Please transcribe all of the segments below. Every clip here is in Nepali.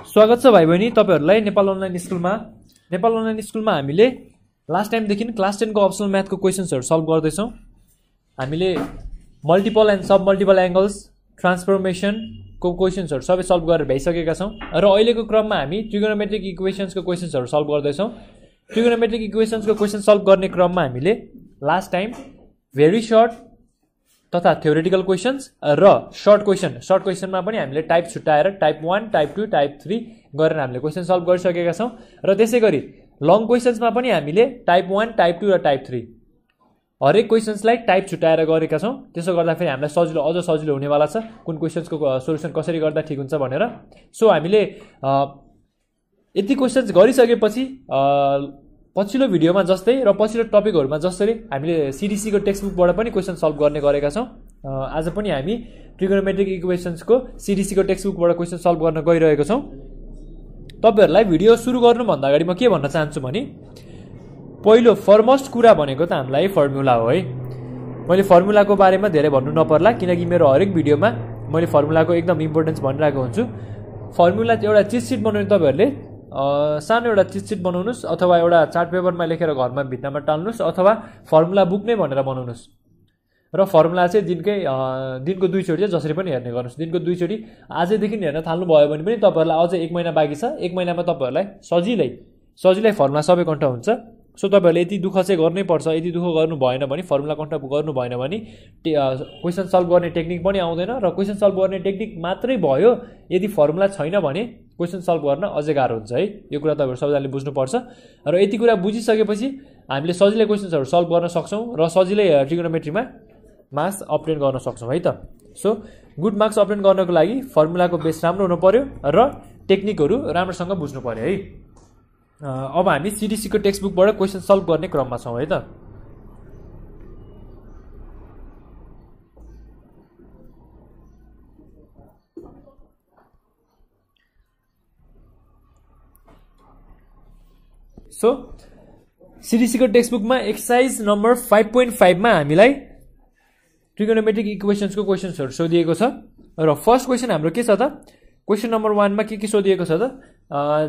स्वागत छ भाइ बहिनी तपाईहरुलाई नेपाल अनलाइन स्कुलमा। नेपाल अनलाइन स्कुलमा हामीले लास्ट टाइमदेखि क्लास 10 को अप्सनल म्याथको क्वेशन्सहरु सल्भ गर्दै छौं। हामीले multiple and sub multiple angles transformation को क्वेशन्सहरु सबै सल्भ गरेर भइसकेका छौं र अहिलेको क्रममा हामी ट्रिगोनोमेट्रिक इक्वेशन्सको क्वेशन्सहरु सल्भ गर्दै छौं। ट्रिगोनोमेट्रिक इक्वेशन्सको क्वेशन सल्भ गर्ने क्रममा हामीले लास्ट टाइम भेरी सर्ट तथा थ्योरेटिकल क्वेशन्स र सर्ट क्वेशनमा पनि हामीले टाइप छुट्याएर टाइप 1, टाइप 2, टाइप 3 गरेर हामीले क्वेशन सल्भ गरिसकेका छौं र त्यसैगरी लङ क्वेशन्समा पनि हामीले टाइप 1, टाइप 2 र टाइप 3 हरेक क्वेशन्सलाई टाइप छुट्याएर गरेका छौं। त्यसो गर्दा फेरि हामीलाई सजिलो अझ सजिलो हुनेवाला छ कुन क्वेशन्सको सोलुसन कसरी गर्दा ठीक हुन्छ भनेर। सो हामीले यति क्वेशन्स गरिसकेपछि पछिल्लो भिडियोमा जस्तै र पछिल्लो टपिकहरुमा जसरी हामीले सीडीसी को टेक्स्ट बुकबाट पनि क्वेशन सल्भ गर्ने गरेका छौं, आज पनि हामी ट्रिगोनोमेट्रिक इक्वेशन्सको सीडीसी को टेक्स्ट बुकबाट क्वेशन सल्भ गर्न गइरहेको छौं। तपाईहरुलाई भिडियो सुरु गर्नु भन्दा अगाडि म के भन्न चाहन्छु भने पहिलो फरमोस्ट कुरा भनेको त हामीलाई फर्मुला हो है। मैले फर्मुलाको बारेमा धेरै भन्नु नपर्ला किनकि मेरो हरेक भिडियोमा मैले फर्मुलाको एकदम इम्पोर्टेन्स भनिरहेको हुन्छु। फर्मुला एउटा चिट सिट बनाउने तपाईहरुले सानो एउटा चिट सिट बनाउनुस् अथवा एउटा चार्ट पेपरमा लेखेर घरमा भित्तामा टाल्नुस् अथवा फर्मुला बुक नै भनेर बनाउनुस् र फर्मुला चाहिँ दिनको 2 चोटी जसरी पनि हेर्ने गर्नुस्। दिनको 2 चोटी आजैदेखि हेर्न थाल्नु भयो भने पनि तपाईहरुलाई अझै 1 महिना बाँकी छ। 1 महिनामा तपाईहरुलाई सजिलै फर्मुला सबै कन्ट हुन्छ। सो तपाईहरुले यति दुःख चाहिँ गर्नै पर्छ। यति दुःख गर्नु भएन भने फर्मुला कन्ट गर्नु भएन भने क्वेशन सल्भ गर्ने टेक्निक पनि आउँदैन र क्वेशन सल्भ गर्ने टेक्निक मात्रै भयो यदि फर्मुला छैन भने क्वेशन सल्भ गर्न अझै गाह्रो हुन्छ है। यो कुरा तपाईहरु सबैजनाले बुझ्नु पर्छ र यति कुरा बुझिसकेपछि हामीले सजिलै क्वेशन्सहरु सल्भ गर्न सक्छौं र सजिलै ट्रिगोनोमेट्रीमा मार्क्स अब्टेन गर्न सक्छौं है त। सो गुड मार्क्स अब्टेन गर्नको लागि फर्मुलाको बेस राम्रो हुनु पर्यो र टेक्निकहरु राम्रोसँग बुझ्नु पर्यो है। अब हामी सीडीसी को टेक्स्ट बुकबाट क्वेशन सल्भ गर्ने क्रममा छौं है त। सो सीडीसी को टेक्स्ट बुकमा एक्सरसाइज नम्बर 5.5 मा हामीलाई ट्रिगोनोमेट्रिक इक्वेशन्सको क्वेशन्सहरु सोधिएको छ र फर्स्ट क्वेशन हाम्रो के छ त क्वेशन नम्बर 1 मा के सोधिएको छ त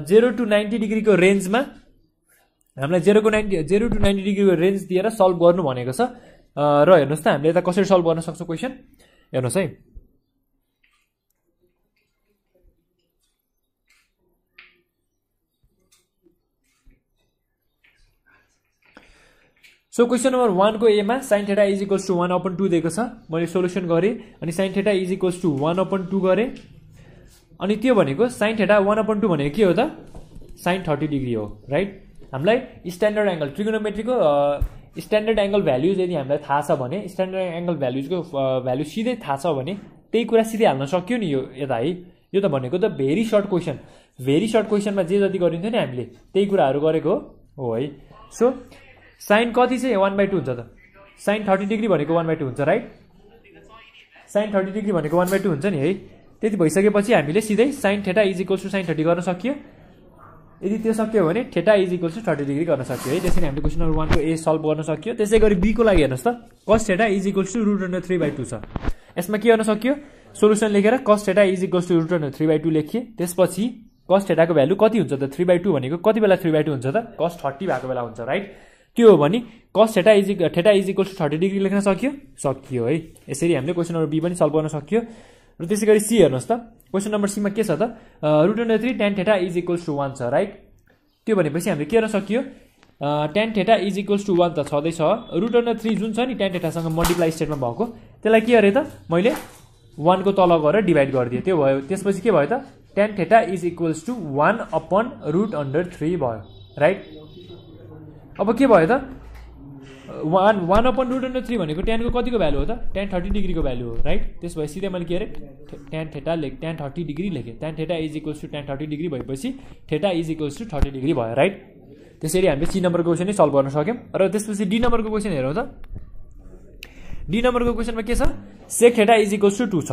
0 to 90 डिग्री को रेन्जमा हामीलाई 0 to 90 डिग्री को रेन्ज दिएर सल्भ गर्नु भनेको छ र हेर्नुस् त हामीले यता कसरी सल्भ गर्न सक्छौं क्वेशन हेर्नुस् है। सो क्वेशन नम्बर 1 को ए मा sin θ = 1/2 दिएको छ। मैले सोलुसन गरे अनि sin θ = 1/2 गरे अनि त्यो भनेको sin θ 1/2 भनेको के हो त sin 30 डिग्री हो राइट। हामीलाई स्ट्यान्डर्ड एंगल ट्रिगोनोमेट्रीको स्ट्यान्डर्ड एंगल भ्यालुज यदि हामीलाई थाहा छ भने स्ट्यान्डर्ड एंगल भ्यालुजको भ्यालु सिधै थाहा छ भने त्यही कुरा सिधै हाल्न सक्यो नि यो यता है। यो त भनेको त very short question. Very short क्वेशनमा जे जति गरिन्थ्यो नि हामीले त्यही कुराहरु गरेको हो है। सो sin कति चाहिँ 1/2 हुन्छ त sin 30 डिग्री भनेको 1/2 हुन्छ राइट। sin 30 डिग्री भनेको 1/2 हुन्छ नि है। त्यति भइसकेपछि हामीले सिधै sin θ = sin 30 गर्न सक्यो। यदि त्यो सक्यो भने θ = 30 डिग्री गर्न सक्यो है। त्यसैले हामीले क्वेशन नम्बर 1 को ए सल्भ गर्न सक्यो। त्यसैगरी बी को लागि हेर्नुस् त cos θ = √3/2 छ। यसमा के गर्न सक्यो सोलुसन लेखेर cos θ = √3/2 लेखिए। त्यसपछि cos θ को भ्यालु कति हुन्छ त 3/2 भनेको कति बेला 3/2 हुन्छ त cos 30 भएको बेला हुन्छ राइट। त्यो हो भने cos θ = 30 डिग्री लेख्न सकियो है। यसरी हामीले क्वेशन नम्बर बी पनि सल्भ गर्न सकियो र त्यसैगरी सी हेर्नुस् त क्वेशन नम्बर सी मा के छ त √3 tan θ = 1 छ राइट। त्यो भनेपछि हामीले के गर्न सकियो tan θ = 1 त छदै छ √3 जुन छ नि tan θ सँग मल्टिप्लाई स्टेटमा भएको त्यसलाई के गरे त मैले 1 को तल गएर डिभाइड गरिदिए। त्यो भयो। त्यसपछि के भयो त tan θ = 1/√3 भयो राइट। अब के भयो त 1/√3 भनेको tan को कतिको भ्यालु हो त tan 30 डिग्री को भ्यालु हो राइट। त्यसपछि सिधै मैले के गरे tan 30 डिग्री लेखे। tan θ = tan 30 डिग्री भएपछि θ = 30 डिग्री भयो राइट। त्यसरी हामीले सी नम्बरको क्वेशन नै सल्भ गर्न सक्यौं र त्यसपछि डी नम्बरको क्वेशन हेरौँ त। डी नम्बरको क्वेशनमा के छ sec θ = 2 छ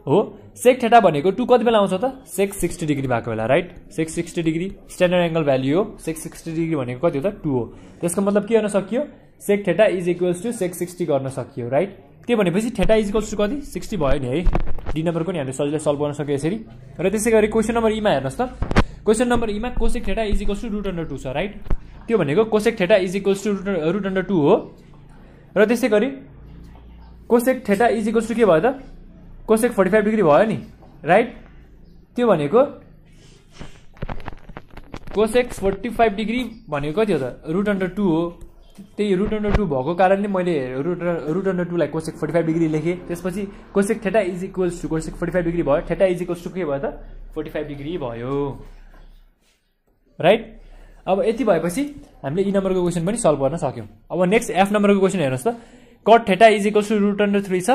हो। sec θ भनेको 2 कति बेला आउँछ त sec 60 डिग्री भएको बेला right. sec 60 degree standard angle value हो। sec 60 डिग्री भनेको कति हो त 2 हो। त्यसको मतलब के गर्न सकियो सेक थेटा इज इक्वल्स टु सेक 60 गर्न सकियो राइट। त्यो भनेपछि थेटा इज इक्वल्स टु कति 60 भयो नि है। डी नम्बरको नि हामीले सजिलै सल्भ गर्न सक्यो यसरी। र त्यसै गरी क्वेसन नम्बर ईमा हेर्नुहोस् त, क्वेसन नम्बर ईमा cosec theta is equals to √2 छ राइट। त्यो भनेको cosec theta is equals to √2 हो। र त्यसै गरी cosec theta is equals to के भयो त कोसेक 45 डिग्री भयो नि राइट। त्यो भनेको कोसेक 45 डिग्री भनेको कति हो त √2 हो। त्यही √2 भएको कारणले मैले √2 लाई कोसेक 45 डिग्री लेखेँ। त्यसपछि cosec theta is equals to cosec 45 degree भयो, थेटा इज इक्वल्स टु के भयो त 45 डिग्री भयो राइट। अब यति भएपछि हामीले ई नम्बरको क्वेसन पनि सल्भ गर्न सक्यौँ। अब नेक्स्ट एफ नम्बरको क्वेसन हेर्नुहोस् त, cot theta is equals to √3 छ।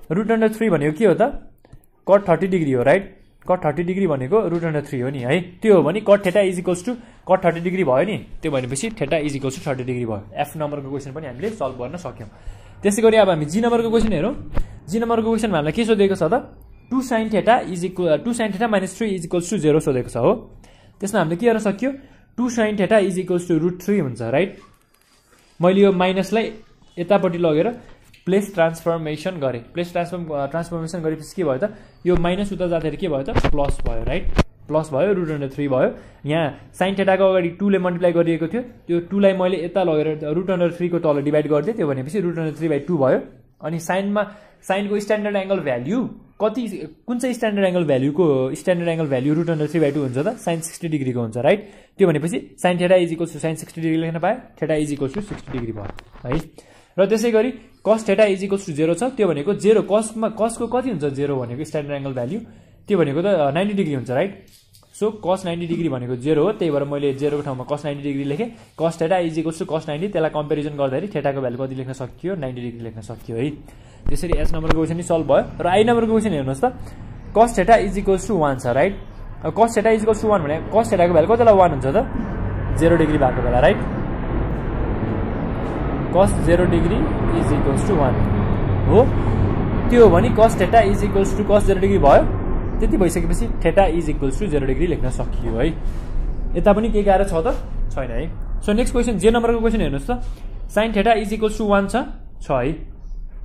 √3 भनेको के हो त कट 30 डिग्री हो राइट। कट 30 डिग्री भनेको √3 हो नि है। त्यो हो भने cot theta is equals to cot 30 degree भयो नि। त्यो भनेपछि theta is equals to 30 degree भयो। एफ नम्बरको क्वेसन पनि हामीले सल्भ गर्न सक्यौँ। त्यसै गरी अब हामी जी नम्बरको क्वेसन हेरौँ। जी नम्बरको क्वेसनमा हामीलाई के सोधेको छ त 2 sin theta minus 3 is equals to 0 सोधेको छ हो। त्यसमा हामीले के गर्न सक्यो 2 sin theta is equals to √3 हुन्छ राइट। मैले यो माइनसलाई यतापट्टि लगेर प्लेस ट्रान्सफर्मेसन गरेँ। प्लेस ट्रान्सफर्मेसन गरेपछि के भयो त यो माइनस उता जाँदाखेरि के भयो त प्लस भयो राइट। प्लस भयो √3 भयो। यहाँ साइन थेटाको अगाडि 2 ले मल्टिप्लाई गरिएको थियो, त्यो 2 लाई मैले यता लगेर √3 को तल डिभाइड गरिदिएँ। त्यो भनेपछि √3/2 भयो। अनि साइनको स्ट्यान्डर्ड एङ्गल भ्याल्यु कति कुन चाहिँ स्ट्यान्डर्ड एङ्गल भ्याल्युको स्ट्यान्डर्ड एङ्गल भ्याल्यु √3/2 हुन्छ त sin 60 डिग्रीको हुन्छ राइट। त्यो भनेपछि sin theta is equals to sin 60 degree लेख्न पाएँ, theta is equals to 60 degree भयो है। र त्यसै गरी cos theta is equals to 0 छ। त्यो भनेको 0 cosको कति हुन्छ 0 भनेको स्ट्यान्डर्ड एङ्गल भ्याल्यु, त्यो भनेको त 90 डिग्री हुन्छ राइट। सो cos 90 डिग्री भनेको 0 हो, त्यही भएर मैले 0 को ठाउँमा cos 90 डिग्री लेखेँ। cos theta is equals to cos 90, त्यसलाई कम्पेरिजन गर्दाखेरि थेटाको भ्यालु कति लेख्न सकियो 90 डिग्री लेख्न सकियो है। त्यसरी एस नम्बरको क्वेसन सल्भ भयो। र आई नम्बरको क्वेसन हेर्नुहोस् त, cos theta is equals to 1 छ राइट। अब cos theta is equals to 1 भने cos थेटाको भ्यालु कति बेला 1 हुन्छ त 0 डिग्री भएको बेला right. cos 0 degree is equals to 1 हो। त्यो हो भने cos theta is equals to cos 0 degree भयो। त्यति भइसकेपछि theta is equals to 0 degree लेख्न सकियो है। यता पनि केही गाह्रो छ त छैन है। सो नेक्स्ट क्वेसन जे नम्बरको क्वेसन हेर्नुहोस् त, sin theta is equals to 1 छ है।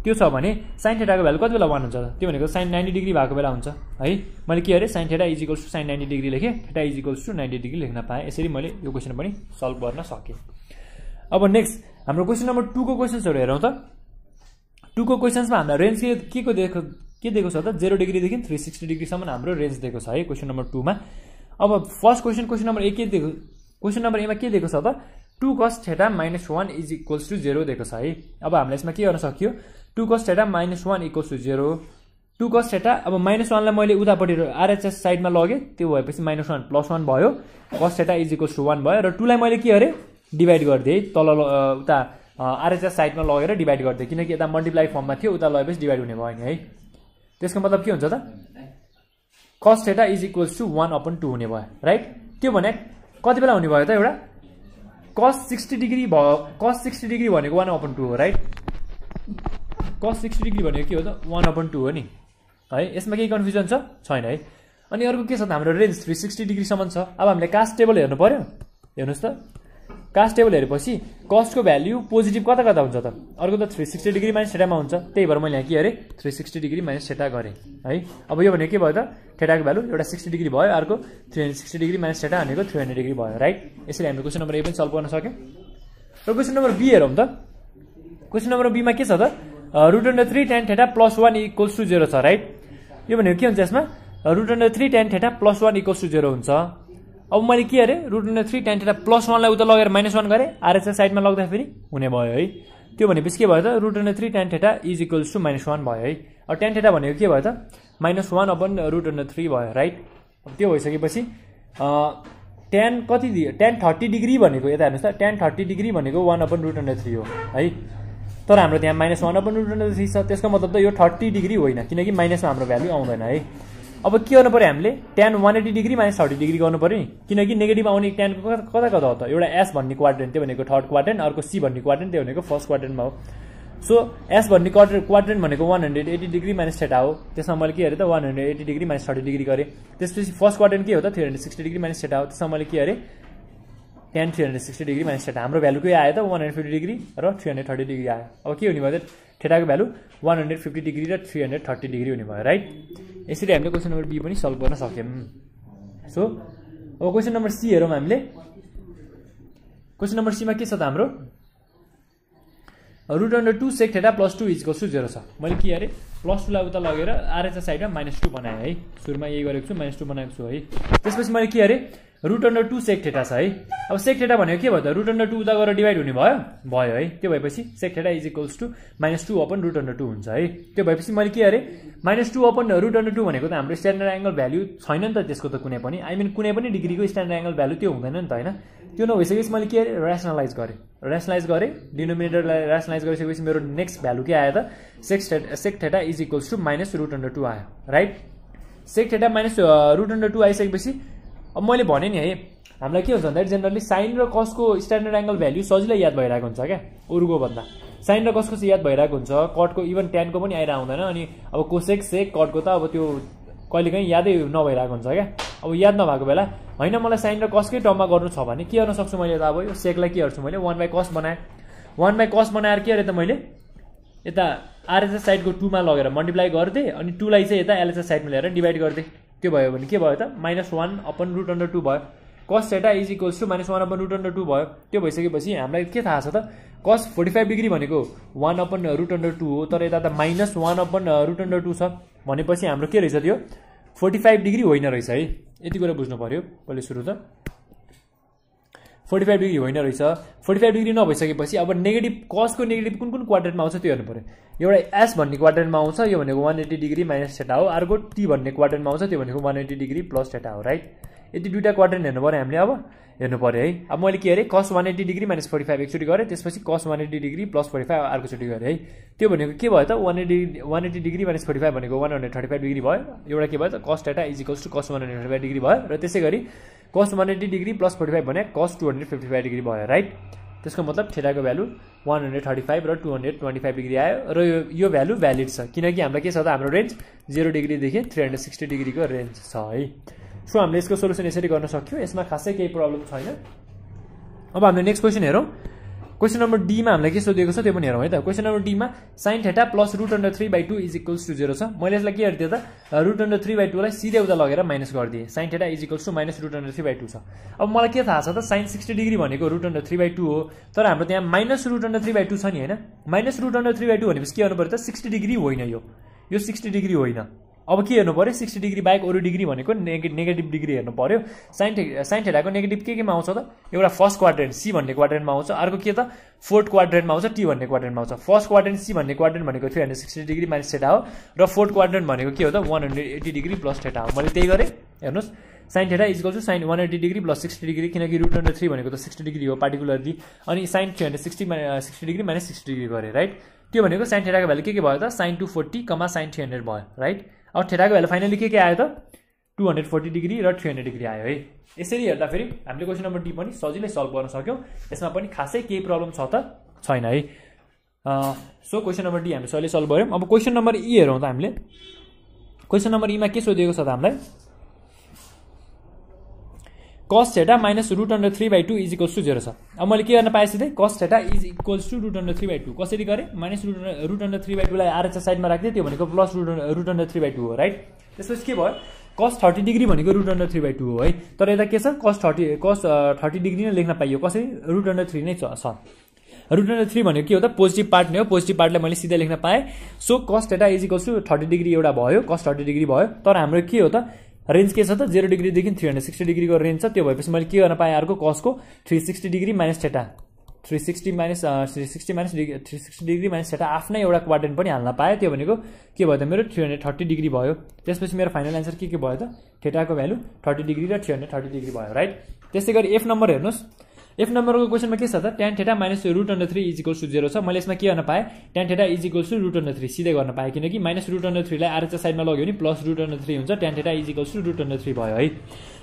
त्यो छ भने sin थेटाको भ्यालु कति बेला 1 हुन्छ त त्यो भनेको sin 90 डिग्री भएको बेला हुन्छ है। मैले के अरे sin theta is equals to sin 90 degree लेखेँ, theta is equals to 90 degree लेख्न पाएँ। यसरी मैले यो क्वेसन पनि सल्भ गर्न सकेँ। अब नेक्स्ट हाम्रो क्वेसन नम्बर 2 को क्वेसन्सहरू हेरौँ त। 2 को क्वेसन्समा हामीलाई रेन्ज के दिएको छ त 0 डिग्रीदेखि 360 डिग्रीसम्म हाम्रो रेन्ज दिएको छ है क्वेसन नम्बर 2 मा। अब फर्स्ट क्वेसन नम्बर 1 के दिएको क्वेसन नम्बर एमा के दिएको छ त 2 cos theta minus 1 is equals to 0 दिएको छ है। अब हामीले यसमा के गर्न सक्यो 2 cos theta minus 1 equals to 0। 2 cos theta अब माइनस 1 लाई मैले उतापट्टि आरएचएस साइडमा लगेँ, त्यो भएपछि माइनस 1 प्लस 1 भयो। cos theta is equals to 1 भयो। र 2 लाई मैले के अरे डिभाइड गरिदिएँ, तल उता आरएचएस साइडमा लगेर डिभाइड गरिदिएँ, किनकि यता मल्टिप्लाई फर्ममा थियो, उता लगेपछि डिभाइड हुने भयो नि है। त्यसको मतलब के हुन्छ त cos theta is equals to 1/2 हुने भयो राइट। त्यो भने कति बेला हुने भयो त एउटा cos 60 डिग्री भयो। cos 60 डिग्री भनेको 1/2 हो राइट। cos 60 डिग्री भनेको के हो त 1/2 हो नि है। यसमा केही कन्फ्युजन छैन है। अनि अर्को के छ त हाम्रो रेन्ज 360 डिग्रीसम्म छ। अब हामीले कास्ट टेबल हेर्नु पर्यो। हेर्नुहोस् त कास्ट टेबल हेरेपछि कस्टको भ्याल्यु पोजिटिभ कता कता हुन्छ त अर्को त 360 डिग्री माइनस थेटामा हुन्छ। त्यही भएर मैले यहाँ के अरे 360 डिग्री माइनस थेटा गरेँ है। अब यो भनेको के भयो त थेटाको भ्यालु एउटा 60 डिग्री भयो, अर्को 360 डिग्री माइनस थेटा भनेको 300 डिग्री भयो राइट। यसरी हामीले क्वेसन नम्बर ए पनि सल्भ गर्न सक्यौँ। र क्वेसन नम्बर बी हेरौँ त। क्वेसन नम्बर बीमा के छ त √3 tan theta plus 1 equals to 0 छ राइट। यो भनेको के हुन्छ यसमा √3 tan theta plus 1 equals to 0 हुन्छ। अब मैले के अरे √3 tan थेटा प्लस 1 लाई उता लगेर माइनस 1 गरेँ, आरएचएस साइडमा लग्दा फेरि हुने भयो है। त्यो भनेपछि के भयो त √3 tan theta is equals to -1 भयो है। अब tan थेटा भनेको के भयो त -1/√3 भयो राइट। अब त्यो भइसकेपछि tan कति दियो tan 30 डिग्री भनेको यता हेर्नुहोस् त tan 30 डिग्री भनेको 1/√3 हो है। तर हाम्रो त्यहाँ -1/√3 छ, त्यसको मतलब त यो 30 डिग्री होइन, किनकि माइनसमा हाम्रो भ्यालु आउँदैन है। अब के गर्नु पर्यो हामीले tan 180 डिग्री माइनस 30 डिग्री गर्नु पर्यो नि, किनकि नेगेटिभ आउने tan कता कता हो त एउटा S भन्ने क्वाड्रेन्ट त्यो भनेको थर्ड क्वाड्रेन्ट, अर्को C भन्ने क्वाड्रेन्ट त्यो भनेको फर्स्ट क्वाड्रेन्टमा हो। सो S भन्ने क्वाड्रेन्ट भनेको 180 डिग्री माइनस थेटा हो। त्यसमा मैले के अरे त 180 डिग्री माइनस 30 डिग्री गरेँ। त्यसपछि फर्स्ट क्वाड्रेन्ट के हो त 360 डिग्री माइनस थेटा हो। त्यसमा मैले के अरे tan 360 डिग्री माइनस थीटा हाम्रो भ्यालु के आयो त 150 डिग्री र 330 डिग्री आयो अब के हुने भयो त थीटाको भ्यालु 150 डिग्री र 330 डिग्री हुने भयो राइट यसरी हामीले क्वेशन नम्बर बी पनि सल्भ गर्न सक्यौं सो अब क्वेशन नम्बर सी हेरौं हामीले क्वेशन नम्बर सी मा के छ त हाम्रो √2 sec θ + 2 = 0 छ मैले के गरे +2 लाई उता लगेर आरएचएस साइडमा -2 बनाए है सुरुमा यही गरेको छु -2 बनाएको छु है त्यसपछि मैले के गरे √2 sec θ छ है अब sec θ भनेको के भयो त √2 उता गएर डिभाइड हुने भयो है त्यो भएपछि sec θ = -2/√2 हुन्छ है त्यो भएपछि मैले के गरे -2/√2 भनेको त हाम्रो स्ट्यान्डर्ड एंगल भ्यालु छैन नि त त्यसको त कुनै पनि आई मिन कुनै पनि डिग्रीको स्ट्यान्डर्ड एंगल भ्यालु त्यो हुँदैन नि त हैन त्यो नभइसकेपछि मैले के गरे र्यासनलाइज गरे डिनोमिनेटरलाई र्यासनलाइज गरिसकेपछि मेरो नेक्स्ट भ्यालु के आयो त sec θ -√2 आयो राइट sec θ -√2 आइसकेपछि अब मैले भने नि है हामीलाई के हुन्छ भन्दा जनरली sin र cos को स्ट्यान्डर्ड एंगल भ्यालु सजिलै याद भइरहेको हुन्छ क्या अरुको भन्दा sin र cos को चाहिँ याद भइरहेको हुन्छ cot को इभन tan को पनि आइरा हुँदैन अनि अब cosec sec cot को त अब त्यो कहिलेकाहीँ यादै नभइरहेको हुन्छ क्या अब याद नभएको बेला हैन मलाई sin र cos कै टर्ममा गर्नु छ भने के गर्न सक्छु मैले त अब यो sec लाई के गर्छु मैले 1/cos बनाए 1/cos बनाएर के गरे त मैले यता आरएचएस साइडको 2 मा लगेर मल्टिप्लाई गर्दै अनि 2 लाई चाहिँ यता एलएचएस साइडमा ल्याएर डिभाइड गर्दै त्यो भयो भने के भयो त -1/√2 भयो cos θ = -1/√2 भयो त्यो भइसकेपछि हामीलाई के थाहा छ त cos 45 डिग्री भनेको 1/√2 हो तर यता त -1/√2 छ भनेपछि हाम्रो के रहेछ त्यो 45 डिग्री होइन रहेछ है यति कुरा बुझ्नु पर्यो पहिले सुरु त 45 डिग्री होइन रहेछ 45 डिग्री नभइसकेपछि अब नेगेटिभ cos को नेगेटिभ कुन क्वाड्रेन्टमा आउँछ त्यो हेर्नु पर्यो एउटा s भन्ने क्वाड्रेन्टमा आउँछ यो भनेको 180 डिग्री माइनस θ हो अर्को t भन्ने क्वाड्रेन्टमा आउँछ त्यो भनेको 180 डिग्री प्लस θ हो राइट यति दुईटा क्वाड्रेन्ट हेर्नु पर्यो हामीले अब हेर्नु पर्यो है अब मैले के गरे cos 180 डिग्री माइनस 45 एकचोटी गरे त्यसपछि cos 180 डिग्री प्लस 45 अर्कोचोटी गरे है त्यो भनेको के भयो त 180 डिग्री माइनस 45 भनेको 135 डिग्री भयो एउटा के भयो त cos θ = cos 135 डिग्री भयो र त्यसै गरी cos 180 डिग्री प्लस 45 भने cos 255 डिग्री भयो राइट त्यसको मतलब थीटाको भ्यालु 135 र 225 डिग्री आयो र यो भ्यालु भ्यालिड छ किनकि हामीलाई के छ त हाम्रो रेन्ज 0 डिग्री देखि 360 डिग्रीको रेन्ज छ है सो हामीले यसको सोलुसन यसरी गर्न सक्यौ यसमा खासै केही प्रब्लम छैन अब हामीले नेक्स्ट क्वेशन हेरौं क्वेशन नम्बर डी मा हामीलाई के सोधिएको छ त्यो पनि हेरौँ है त क्वेशन नम्बर डी मा sin θ + √3/2 = 0 छ मैले यसलाई के गर्दिए त √3/2 लाई सिधै उता लगेर माइनस गर्दिए sin θ = -√3/2 छ अब मलाई के थाहा छ त sin 60 डिग्री भनेको √3/2 हो तर हाम्रो त्यहाँ -√3/2 छ नि हैन -√3/2 भनेपछि के गर्नु पर्यो त 60 डिग्री होइन यो 60 डिग्री होइन अब के हेर्नु पर्यो 60 डिग्री बाहेक अरु डिग्री भनेको नेगेटिभ डिग्री हेर्नु पर्यो sin θ को नेगेटिभ केमा आउँछ त एउटा फर्स्ट क्वाड्रेन्ट सी भन्ने क्वाड्रेन्टमा आउँछ अर्को के त फोर्थ क्वाड्रेन्टमा आउँछ टी भन्ने क्वाड्रेन्टमा आउँछ फर्स्ट क्वाड्रेन्ट सी भन्ने क्वाड्रेन्ट भनेको 360 डिग्री माइनस θ हो र फोर्थ क्वाड्रेन्ट भनेको के हो त 180 डिग्री प्लस θ हो मैले त्यही गरे हेर्नुस् sin θ = sin 180 degree plus 60 degree किनकि √3 भनेको त 60 डिग्री हो पार्टिकुलरली अनि sin 360 डिग्री माइनस 60 डिग्री गरे राइट त्यो भनेको sin θ को भ्यालु के भयो त sin 240, sin 300 भयो राइट अब θ को भ्यालु फाइनली के आयो त 240 डिग्री र 300 डिग्री आयो है यसरी हेर्दा फेरि हामीले क्वेशन नम्बर डी पनि सजिलै सल्भ गर्न सक्यौ यसमा पनि खासै केही प्रब्लम छ त छैन है सो क्वेशन नम्बर डी हामीले सजिलै सल्भ गर्यौं अब क्वेशन नम्बर ई हेरौँ त हामीले क्वेशन नम्बर ई मा के सोधिएको छ त हामीलाई cos θ -√3/2 = 0 छ अब मैले के गर्न पाए सिधै cos θ =√3/2 कसरी गरे -√3/2 लाई आरएचएस साइडमा राख्दै त्यो भनेको प्लस √3/2 हो राइट त्यसपछि के भयो cos 30 डिग्री भनेको √3/2 हो है तर यता के छ cos 30 डिग्री नै लेख्न पाइयो कसरी √3 नै छ √3 भनेको के हो त पोजिटिभ पार्ट नै हो पोजिटिभ पार्टलाई मैले सिधै लेख्न पाए सो cos θ = 30 डिग्री एउटा भयो cos 30 डिग्री भयो तर हाम्रो के हो त रेन्ज के छ त 0 डिग्री देखि 360 डिग्री को रेन्ज छ त्यो भएपछि मैले के गर्न पाए अर्को cos को 360 डिग्री माइनस θ 360 डिग्री माइनस θ आफ्नै एउटा क्वाड्रेन्ट पनि हाल्न पाए त्यो भनेको के भयो त मेरो 330 डिग्री भयो त्यसपछि मेरो फाइनल आन्सर के भयो त θ को भ्यालु 30 डिग्री र 330 डिग्री भयो राइट त्यसै गरी एफ नम्बर हेर्नुस् एफ नम्बरको क्वेशनमा के छ त tan θ - √3 = 0 छ मैले यसमा के गर्न पाए tan θ = √3 सिधै गर्न पाए किनकि -√3 लाई आरएचएस साइडमा लग्यो भने प्लस √3 हुन्छ tan θ = √3 भयो है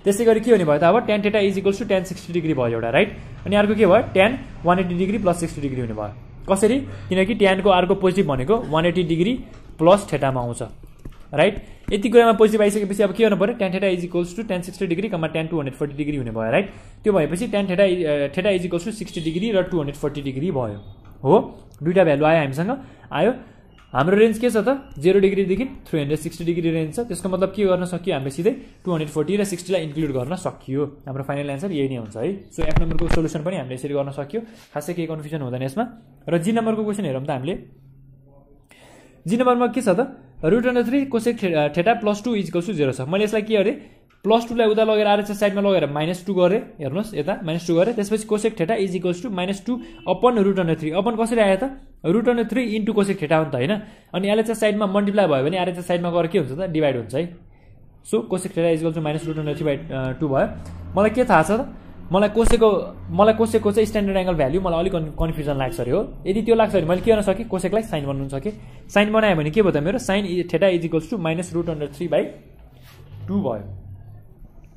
त्यसै गरी के हुने भयो त अब tan θ = tan 60 डिग्री भयो एउटा राइट अनि अर्को के भयो tan 180 डिग्री प्लस 60 डिग्री हुने भयो कसरी किनकि tan को अर्को पोजिटिभ भनेको 180 डिग्री प्लस θ मा आउँछ राइट। यति कुरामा पोजिटिभ आइसकेपछि अब के गर्नु पर्यो tan थीटा = tan 60 डिग्री कमा tan 240 डिग्री हुने भयो राइट। त्यो भएपछि tan थीटा = 60 डिग्री र 240 डिग्री भयो हो। दुईटा भ्यालु आयो हामीसँग आयो। हाम्रो रेन्ज के छ त 0 डिग्रीदेखि 360 डिग्री रेन्ज छ। त्यसको मतलब के गर्न सकियो हामीले सिधै 240 र 60 लाई इन्क्लुड गर्न सकियो। हाम्रो फाइनल एन्सर यही नै हुन्छ है। सो F नम्बरको सोलुसन पनि हामीले यसरी गर्न सक्यो। खासै केही कन्फ्युजन हुँदैन यसमा। र G नम्बरको क्वेशन हेरौँ त हामीले। G नम्बरमा के छ त √3 कोसेक थीटा +2 = 0 छ। मैले यसलाई के गरे +2 लाई उता लगेर RHS साइडमा लगेर -2 गरे। हेर्नुस् यता -2 गरे। त्यसपछि कोसेक थीटा = -2 अपन √3 अपन कसरी आयो त √3 इन्टु कोसेक थीटा हो नि त हैन। अनि LHS साइडमा मल्टिप्लाई भयो भने RHS साइडमा गएर के हुन्छ त डिभाइड हुन्छ है। सो कोसेक थीटा = -√3/2 भयो। मलाई के थाहा छ त मलाई कोसेकको चाहिँ स्ट्यान्डर्ड एंगल भ्यालु मलाई अलिक कन्फ्युजन लाग्छ रे हो। यदि त्यो लाग्छ भने मैले के गर्न सके कोसेकलाई साइन बनाउन सके। साइन बनाए भने के भयो त मेरो sin थीटा = -√3/2 भयो।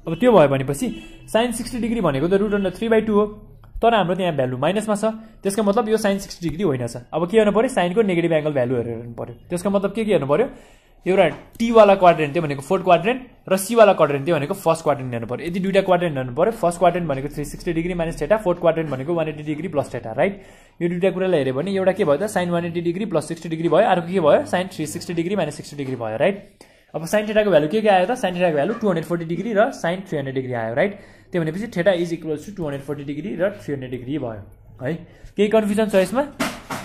अब त्यो भयो भनेपछि sin 60 डिग्री भनेको त √3/2 हो। तर हाम्रो त्यहाँ भ्यालु माइनसमा छ। त्यसको मतलब यो sin 60 डिग्री होइन छ। अब के गर्नु पर्यो साइनको नेगेटिभ एंगल भ्यालु हेर्नु पर्यो। त्यसको मतलब के हेर्नु पर्यो एउटा टी वाला क्वाड्रेन्ट त्यो भनेको फोर्थ क्वाड्रेन्ट र सी वाला क्वाड्रेन्ट त्यो भनेको फर्स्ट क्वाड्रेन्ट हेर्नु पर्यो। यदि दुईटा क्वाड्रेन्ट हेर्नु पर्यो। फर्स्ट क्वाड्रेन्ट भनेको 360 degree minus theta, fourth quadrant भनेको 180 डिग्री प्लस थीटा राइट। यो दुईटा कुरालाई हेर्यो भने एउटा के भयो त sin 180 डिग्री प्लस 60 डिग्री भयो। अर्को के भयो sin 360 डिग्री माइनस 60 डिग्री भयो राइट। अब sin थीटा को भ्यालु के आयो त sin थीटा को भ्यालु 240 डिग्री र sin 300 डिग्री आयो राइट। त्यो भनेपछि थीटा = 240 डिग्री र 300 डिग्री भयो है। केही कन्फ्युजन छ यसमा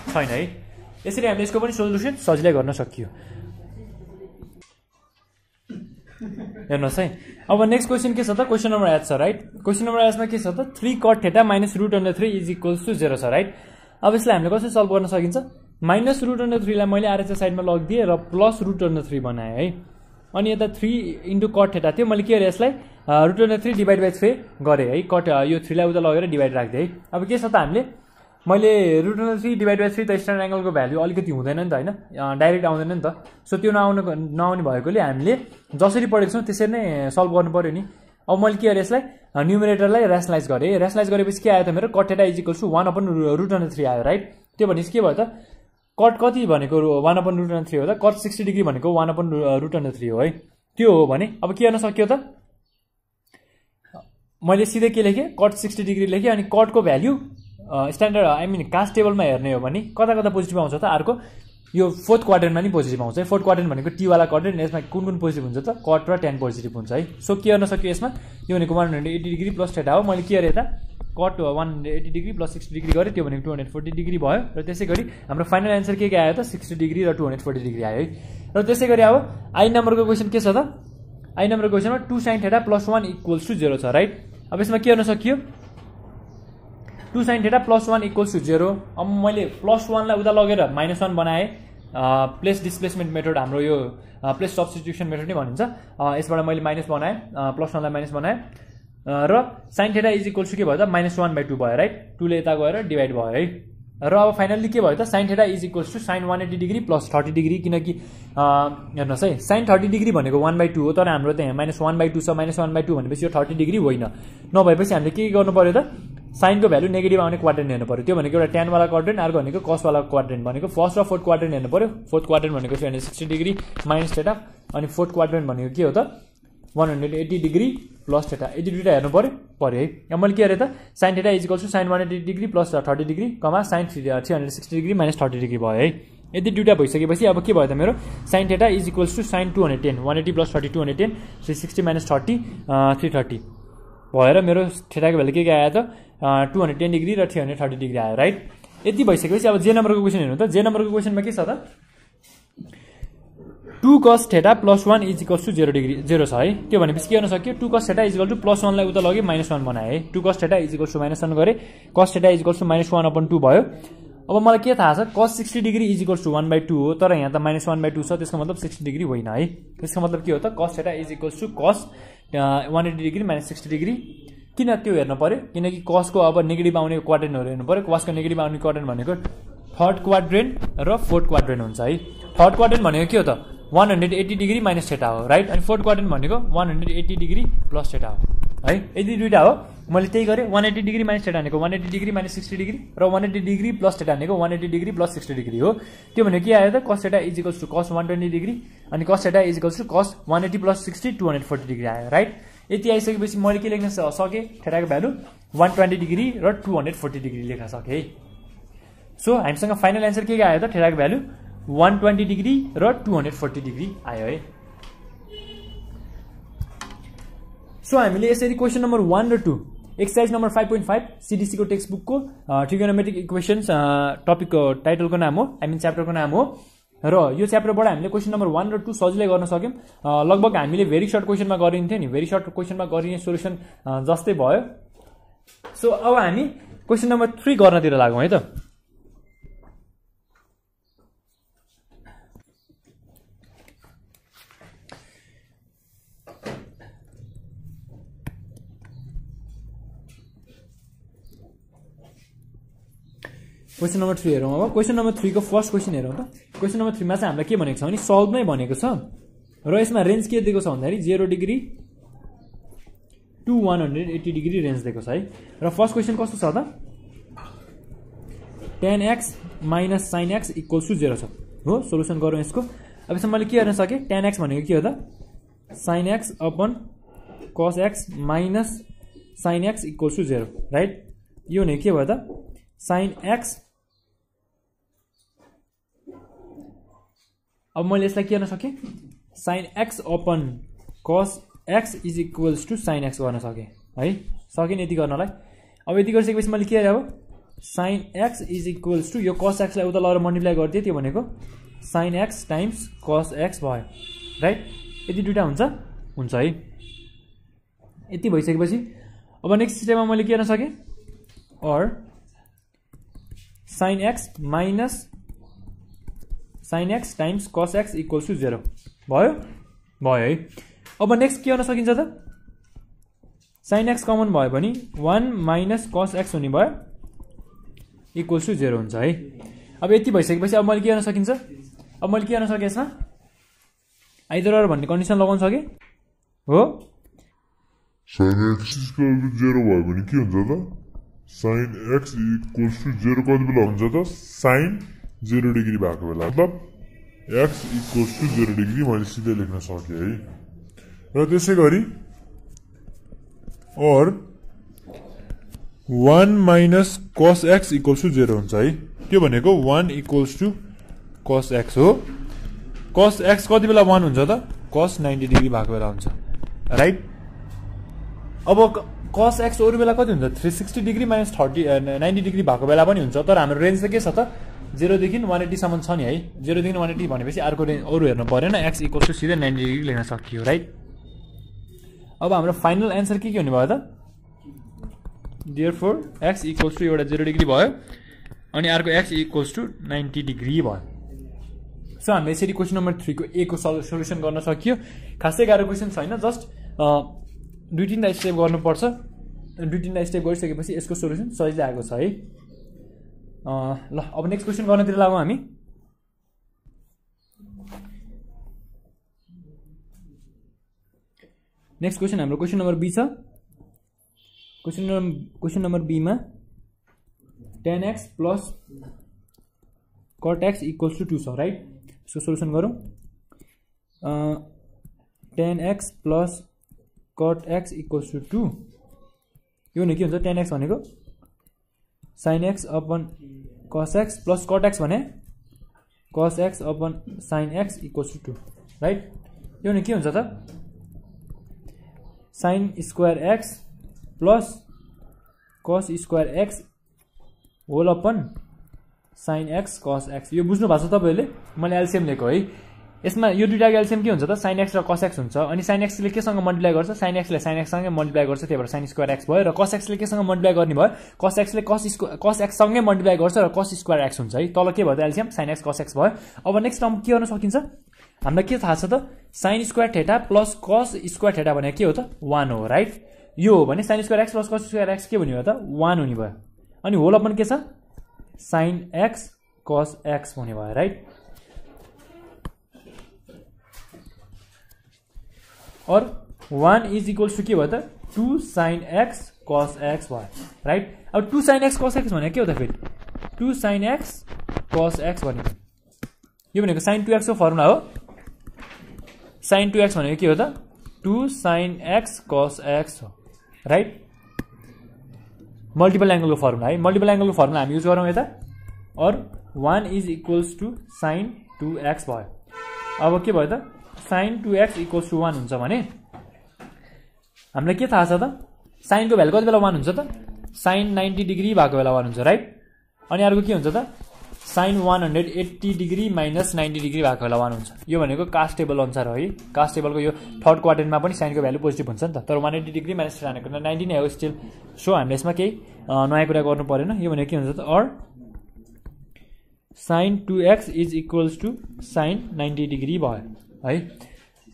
छैन है। यसरी हामीले यसको पनि सोलुसन सजिलै गर्न सकियो। हेर्नुहोस् है। अब नेक्स्ट क्वेशन के छ त क्वेशन नम्बर 8 छ राइट। क्वेशन नम्बर 8 मा के छ त 3 cot थीटा -√3 = 0 छ राइट। अब यसलाई हामीले कसरी सल्भ गर्न सकिन्छ -√3 लाई मैले RHS साइडमा लगिदिए र +√3 बनाए है। अनि यता 3 * cot थीटा थियो मैले के गरे यसलाई √3 / 3 गरे है। कट यो 3 लाई उता लगेर डिभाइड राख्दै है। अब के छ त हामीले मैले √3 / 3 त स्ट्यान्डर्ड एंगलको भ्यालु अलिकति हुँदैन नि त हैन डाइरेक्ट आउँदैन नि त। सो त्यो नआउने भएकोले हामीले जसरी पढेको छौं त्यसरी नै सल्भ गर्नु पर्यो नि। अब मैले के गरे यसलाई न्युमरेटरलाई र्यासनलाइज गरे। र्यासनलाइज गरेपछि के आयो त मेरो cot थीटा = 1/√3 आयो राइट। त्यो भनेपछि के भयो त cot कति भनेको 1/√3 हो त cot 60 डिग्री भनेको 1/√3 हो है। त्यो हो भने अब के गर्न सक्यो त मैले सिधै के लेखे cot 60 डिग्री लेखे। अनि cot को भ्यालु स्ट्यान्डर्ड कास्ट टेबलमा हेर्ने हो भने कता कता पोजिटिभ आउँछ त अर्को यो फोर्थ क्वाड्रेन्टमा नि पोजिटिभ आउँछ है। फोर्थ क्वाड्रेन्ट भनेको टी वाला क्वाड्रेन्ट यसमा कुन पोजिटिभ हुन्छ त cot र tan पोजिटिभ हुन्छ है। सो के गर्न सक्यो यसमा यो भनेको 180 डिग्री प्लस थीटा हो। मैले के गरे त cot 180 डिग्री प्लस 60 डिग्री गरे त्यो भनेको 240 डिग्री भयो। र त्यसैगरी हाम्रो फाइनल एन्सर के आयो त 60 डिग्री र 240 डिग्री आयो है। र त्यसैगरी अब आई नम्बरको क्वेशन के छ त आई नम्बरको क्वेशनमा 2 sin थीटा +1 = 0 छ राइट। अब यसमा के गर्न सकियो 2 sin थीटा +1 = 0। अब मैले +1 लाई उता लगेर -1 बनाए। प्लेस डिस्प्लेसमेन्ट मेथड हाम्रो यो प्लेस सब्स्टिट्युसन मेथड नै भनिन्छ। यसबाट मैले माइनस बनाए +1 लाई माइनस बनाए र sin थीटा = के भयो त -1/2 भयो राइट। 2 ले यता गएर डिभाइड भयो है। र अब फाइनली के भयो त sin theta = sin 180 degree plus 30 degree किनकि हेर्नुहोस् है sin 30 डिग्री भनेको 1/2 हो। तर हाम्रो त्यहाँ -1/2 छ। -1/2 भनेपछि यो 30 डिग्री होइन। नभएपछि हामीले के गर्नु पर्यो त sin को भ्यालु नेगेटिभ आउने क्वाड्रेन्ट हेर्नु पर्यो। त्यो भनेको एउटा tan वाला क्वाड्रेन्ट अर्को भनेको cos वाला क्वाड्रेन्ट भनेको फर्स्ट र फोर्थ क्वाड्रेन्ट हेर्नु पर्यो। फोर्थ क्वाड्रेन्ट भनेको 360 डिग्री माइनस थीटा अनि फोर्थ क्वाड्रेन्ट भनेको के हो त 180 डिग्री प्लस थीटा। यदि दुईटा हेर्नु पर्यो है। अब मैले के गरे त sin theta = sin 180 degree plus 30 degree comma sin 360 degree minus 30 degree भयो है। यदि दुईटा भइसकेपछि अब के भयो त मेरो sin theta = sin 210 180 plus 30 210 360 minus 30 330 भएर मेरो थीटाको भ्यालु के आयो त 210 डिग्री र 330 डिग्री आयो राइट। यति भइसकेपछि अब जे नम्बरको क्वेशन हेर्नु त जे नम्बरको क्वेशनमा के छ त 2 cos थीटा +1 = 0 छ है। त्यो भनेपछि के गर्न सक्यो 2 cos थीटा = +1 लाई उता लगे -1 बनाए है। 2 cos थीटा = -1 गरे cos थीटा = -1/2 भयो। अब मलाई के थाहा छ cos 60 डिग्री = 1/2 हो। तर यहाँ त -1/2 छ। त्यसको मतलब 60 डिग्री होइन है। त्यसको मतलब के हो त cos theta = cos 180 degree minus 60 degree. किन त्यो हेर्नु पर्यो किनकि cos को अब नेगेटिभ आउने क्वाड्रेन्टहरु हेर्नु पर्यो। cos को नेगेटिभ आउने क्वाड्रेन्ट भनेको थर्ड क्वाड्रेन्ट र फोर्थ क्वाड्रेन्ट हुन्छ है। थर्ड क्वाड्रेन्ट भनेको के हो त 180 डिग्री माइनस थीटा हो राइट। अनि फोर्थ क्वाड्रेन्ट भनेको 180 डिग्री प्लस थीटा हो। है। यदि दुईटा हो मैले त्यही गरेँ 180 डिग्री माइनस थीटा भनेको 180 डिग्री माइनस 60 डिग्री र 180 डिग्री प्लस थीटा भनेको 180 डिग्री प्लस 60 डिग्री हो। त्यो भनेको के आयो त cos theta is equals to cos 120 degree अनि cos theta is equals to cos 180 plus 60 240 degree आयो राइट। यति आइसकेपछि मैले के लेख्न सकेँ थीटाको भ्यालु 120 डिग्री र 240 डिग्री लेख्न सकेँ। सो हामीसँग फाइनल एन्सर के आयो त थीटाको भ्यालु 120 डिग्री र 240 डिग्री आयो है। सो हामीले यसरी क्वेसन नम्बर 1 र 2 एक्सरसाइज नम्बर 5.5 सीडीसी को टेक्स्ट बुक को ट्रिगोनोमेट्रिक इक्वेशन्स टपिकको टाइटलको नाम हो आई मिन च्याप्टरको नाम हो र यो च्याप्टरबाट हामीले क्वेसन नम्बर 1 र 2 सजिलै गर्न सक्यौं। लगभग हामीले भेरी सर्ट क्वेसनमा गरिन्थ्यो नि, भेरी सर्ट क्वेसनमा गरिने सोलुसन जस्तै भयो। सो अब हामी क्वेसन नम्बर 3 गर्नतिर लागौं है त। क्वेसन नम्बर 3 हेरौँ। अब क्वेसन नम्बर 3 को फर्स्ट क्वेसन हेरौँ त। क्वेसन नम्बर 3 मा चाहिँ हामीलाई के भनेको छ भने सल्भ नै भनेको छ र यसमा रेन्ज के दिएको छ भन्दाखेरि 0 डिग्री टु 180 डिग्री रेन्ज दिएको छ है। र फर्स्ट क्वेसन कस्तो छ त tan x minus sin x equals to 0 छ हो। सोलुसन गरौँ यसको। अब यसमा मैले के गर्न सके tan x भनेको के हो त sin x upon cos x minus sin x equals to 0 right. यो भने के भयो त sin x। अब मैले यसलाई के गर्न सके sin x upon cos x is equals to sin x गर्न सके है। सकिन यति गर्नलाई। अब यति गरिसकेपछि मैले के अब sin x is equals to यो cos x लाई उता लगेर मल्टिप्लाई गर्दिए त्यो भनेको sin x times cos x भयो राइट। यति दुईटा हुन्छ है। यति भइसकेपछि अब नेक्स्ट स्टेपमा मैले के गर्न सके or sin x minus sin x times cos x equals to 0 भयो है। अब नेक्स्ट के गर्न सकिन्छ त sin x कमन भयो भने 1 minus cos x हुने भयो equals to 0 हुन्छ है। अब यति भइसकेपछि अब मैले के गर्न सकिन्छ अब मैले के गर्न सके यसमा आइदर अर भन्ने कन्डिसन लगाउन सके हो। sin x equals to 0 भयो भने के हुन्छ त sin x equals to 0 कति बेला हुन्छ त sin 0 डिग्री भएको बेला मतलब x equals to 0 डिग्री मैले सिधै लेख्न सकेँ है। र त्यसै गरी और 1 minus cos x equals to 0 हुन्छ है। त्यो भनेको 1 equals to cos x हो। cos x कति बेला 1 हुन्छ त cos 90 डिग्री भएको बेला हुन्छ राइट। अब cos x अरु बेला कति हुन्छ 360 डिग्री माइनस 90 डिग्री भएको बेला पनि हुन्छ। तर हाम्रो रेन्ज चाहिँ के छ त 0 देखि 180 सम्म छ नि है। 0 देखि 180 भनेपछि अर्को रेन्ज अरु हेर्नु परेन x इक्वल्स टु सिधै 90 डिग्री लेख्न सकियो राइट। अब हाम्रो फाइनल एन्सर के हुने भयो त therefore x इक्वल्स टु एउटा 0 डिग्री भयो अनि अर्को x इक्वल्स टु 90 डिग्री भयो। सो हामीले यसरी क्वेसन नम्बर 3 को ए को सोलुसन गर्न सकियो। खासै गाह्रो क्वेसन छैन, जस्ट दुई तीनटा स्टेप गर्नुपर्छ। दुई तीनटा स्टेप गरिसकेपछि यसको सोलुसन सजिलै आएको छ है। ल अब नेक्स्ट क्वेसन गर्नतिर लागौँ हामी। नेक्स्ट क्वेसन हाम्रो क्वेसन नम्बर बी छ। क्वेसन नम्बर बी मा tan x plus cot x equals to 2 छ राइट। यसको सोलुसन गरौँ। tan x plus cot x equals to 2 यो भने के हुन्छ tan x भनेको sin x upon cos x plus cot x भने cos x upon sin x equals to 2 right. यो भने के हुन्छ त sin square x plus cos square x whole upon sin x cos x। यो बुझ्नु भएको छ तपाईहरुले। मैले एलसीएम लिएको है। यसमा यो दुईटाको एलसीएम के हुन्छ त sin x र cos x हुन्छ। अनि sin x ले केसँग मल्टिप्लाई गर्छ sin x ले sin x सँगै मल्टिप्लाई गर्छ, त्यही भएर sin स्क्वायर x भयो। र cos x ले केसँग मल्टिप्लाई गर्ने भयो cos x ले cos x सँगै मल्टिप्लाई गर्छ र cos स्क्वायर x हुन्छ है। तल के भयो त LCM sin x cos x भयो। अब नेक्स्ट टर्म के गर्न सकिन्छ हामीलाई के थाहा छ त sin square theta plus cos square theta भने के हो त 1 हो राइट। यो हो भने sin square x plus cos square x के हुने भयो त 1 हुने भयो। अनि होल अपन के छ sin x cos x हुने भयो राइट। और 1 इज इक्वल्स टु के भयो त 2 sin x cos x भयो राइट। अब 2 sin x cos x भनेको के हो त फेरि 2 sin x cos x भनेको यो भनेको sin 2x को फर्मुला हो। sin 2x भनेको के हो त 2 sin x cos x हो राइट। मल्टिपल एंगलको फर्मुला है, मल्टिपल एंगलको फर्मुला हामी युज गरौँ यता और 1 is equals to sin 2x भयो। अब के भयो त sin 2x इक्वल्स टु 1 हुन्छ भने हामीलाई के थाहा छ त sin को भ्यालु कति बेला 1 हुन्छ त sin 90 डिग्री भएको बेला 1 हुन्छ राइट। अनि अर्को के हुन्छ त sin 180 डिग्री माइनस 90 डिग्री भएको बेला 1 हुन्छ। यो भनेको कास्ट टेबल अनुसार हो है। कास्ट टेबलको यो थर्ड क्वाड्रेन्टमा पनि sin को भ्यालु पोजिटिभ हुन्छ नि त, तर 180 डिग्री माइनस 90 नै हो स्टिल। सो हामीले यसमा केही नयाँ कुरा गर्नु परेन। यो भनेको के हुन्छ त और sin 2x is equals to sin 90 degree भयो है।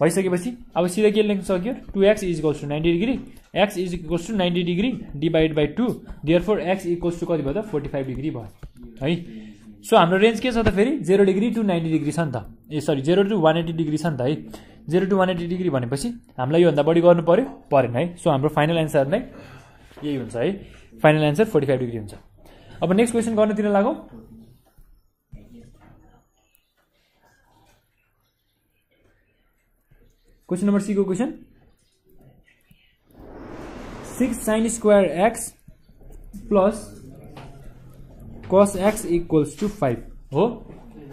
भइसकेपछि अब सिधै के लेख्न सक्यो 2x is equals to 90 degree x is equals to 90 degree divide by 2 therefore x equals to कति भयो त 45 डिग्री भयो है। सो हाम्रो रेन्ज के छ त फेरि 0 डिग्री टु 90 डिग्री छ नि त, ए सरी 0 टु 180 डिग्री छ नि त है। 0 टु 180 डिग्री भनेपछि हामीलाई योभन्दा बढी गर्नु पर्यो परेन है। सो हाम्रो फाइनल एन्सर नै यही हुन्छ है, फाइनल एन्सर 45 डिग्री हुन्छ। अब नेक्स्ट क्वेसन गर्नतिर लागौँ। क्वेसन नम्बर सी को question 6 sin square x plus cos x equals to 5 हो।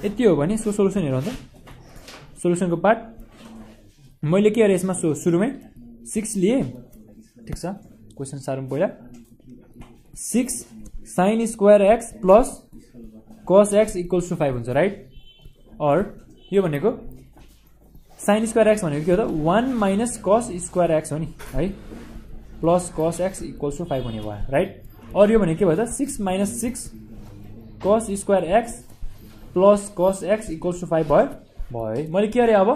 यति हो भने सो सोलुसन हेरौँ त। सोलुसनको पार्ट मैले के गरेँ यसमा सुरुमै 6 लिए, ठिक छ। क्वेसन सारौँ पहिला 6 sin square x plus cos x equals to 5 हुन्छ राइट। और यो भनेको sin square x भनेको के हो त 1 माइनस cos square x हो नि है, plus cos x equals to 5 हुने भयो राइट। और यो भनेको के भयो त 6 minus 6 cos square x plus cos x equals to 5 भयो है। मैले के गरेँ अब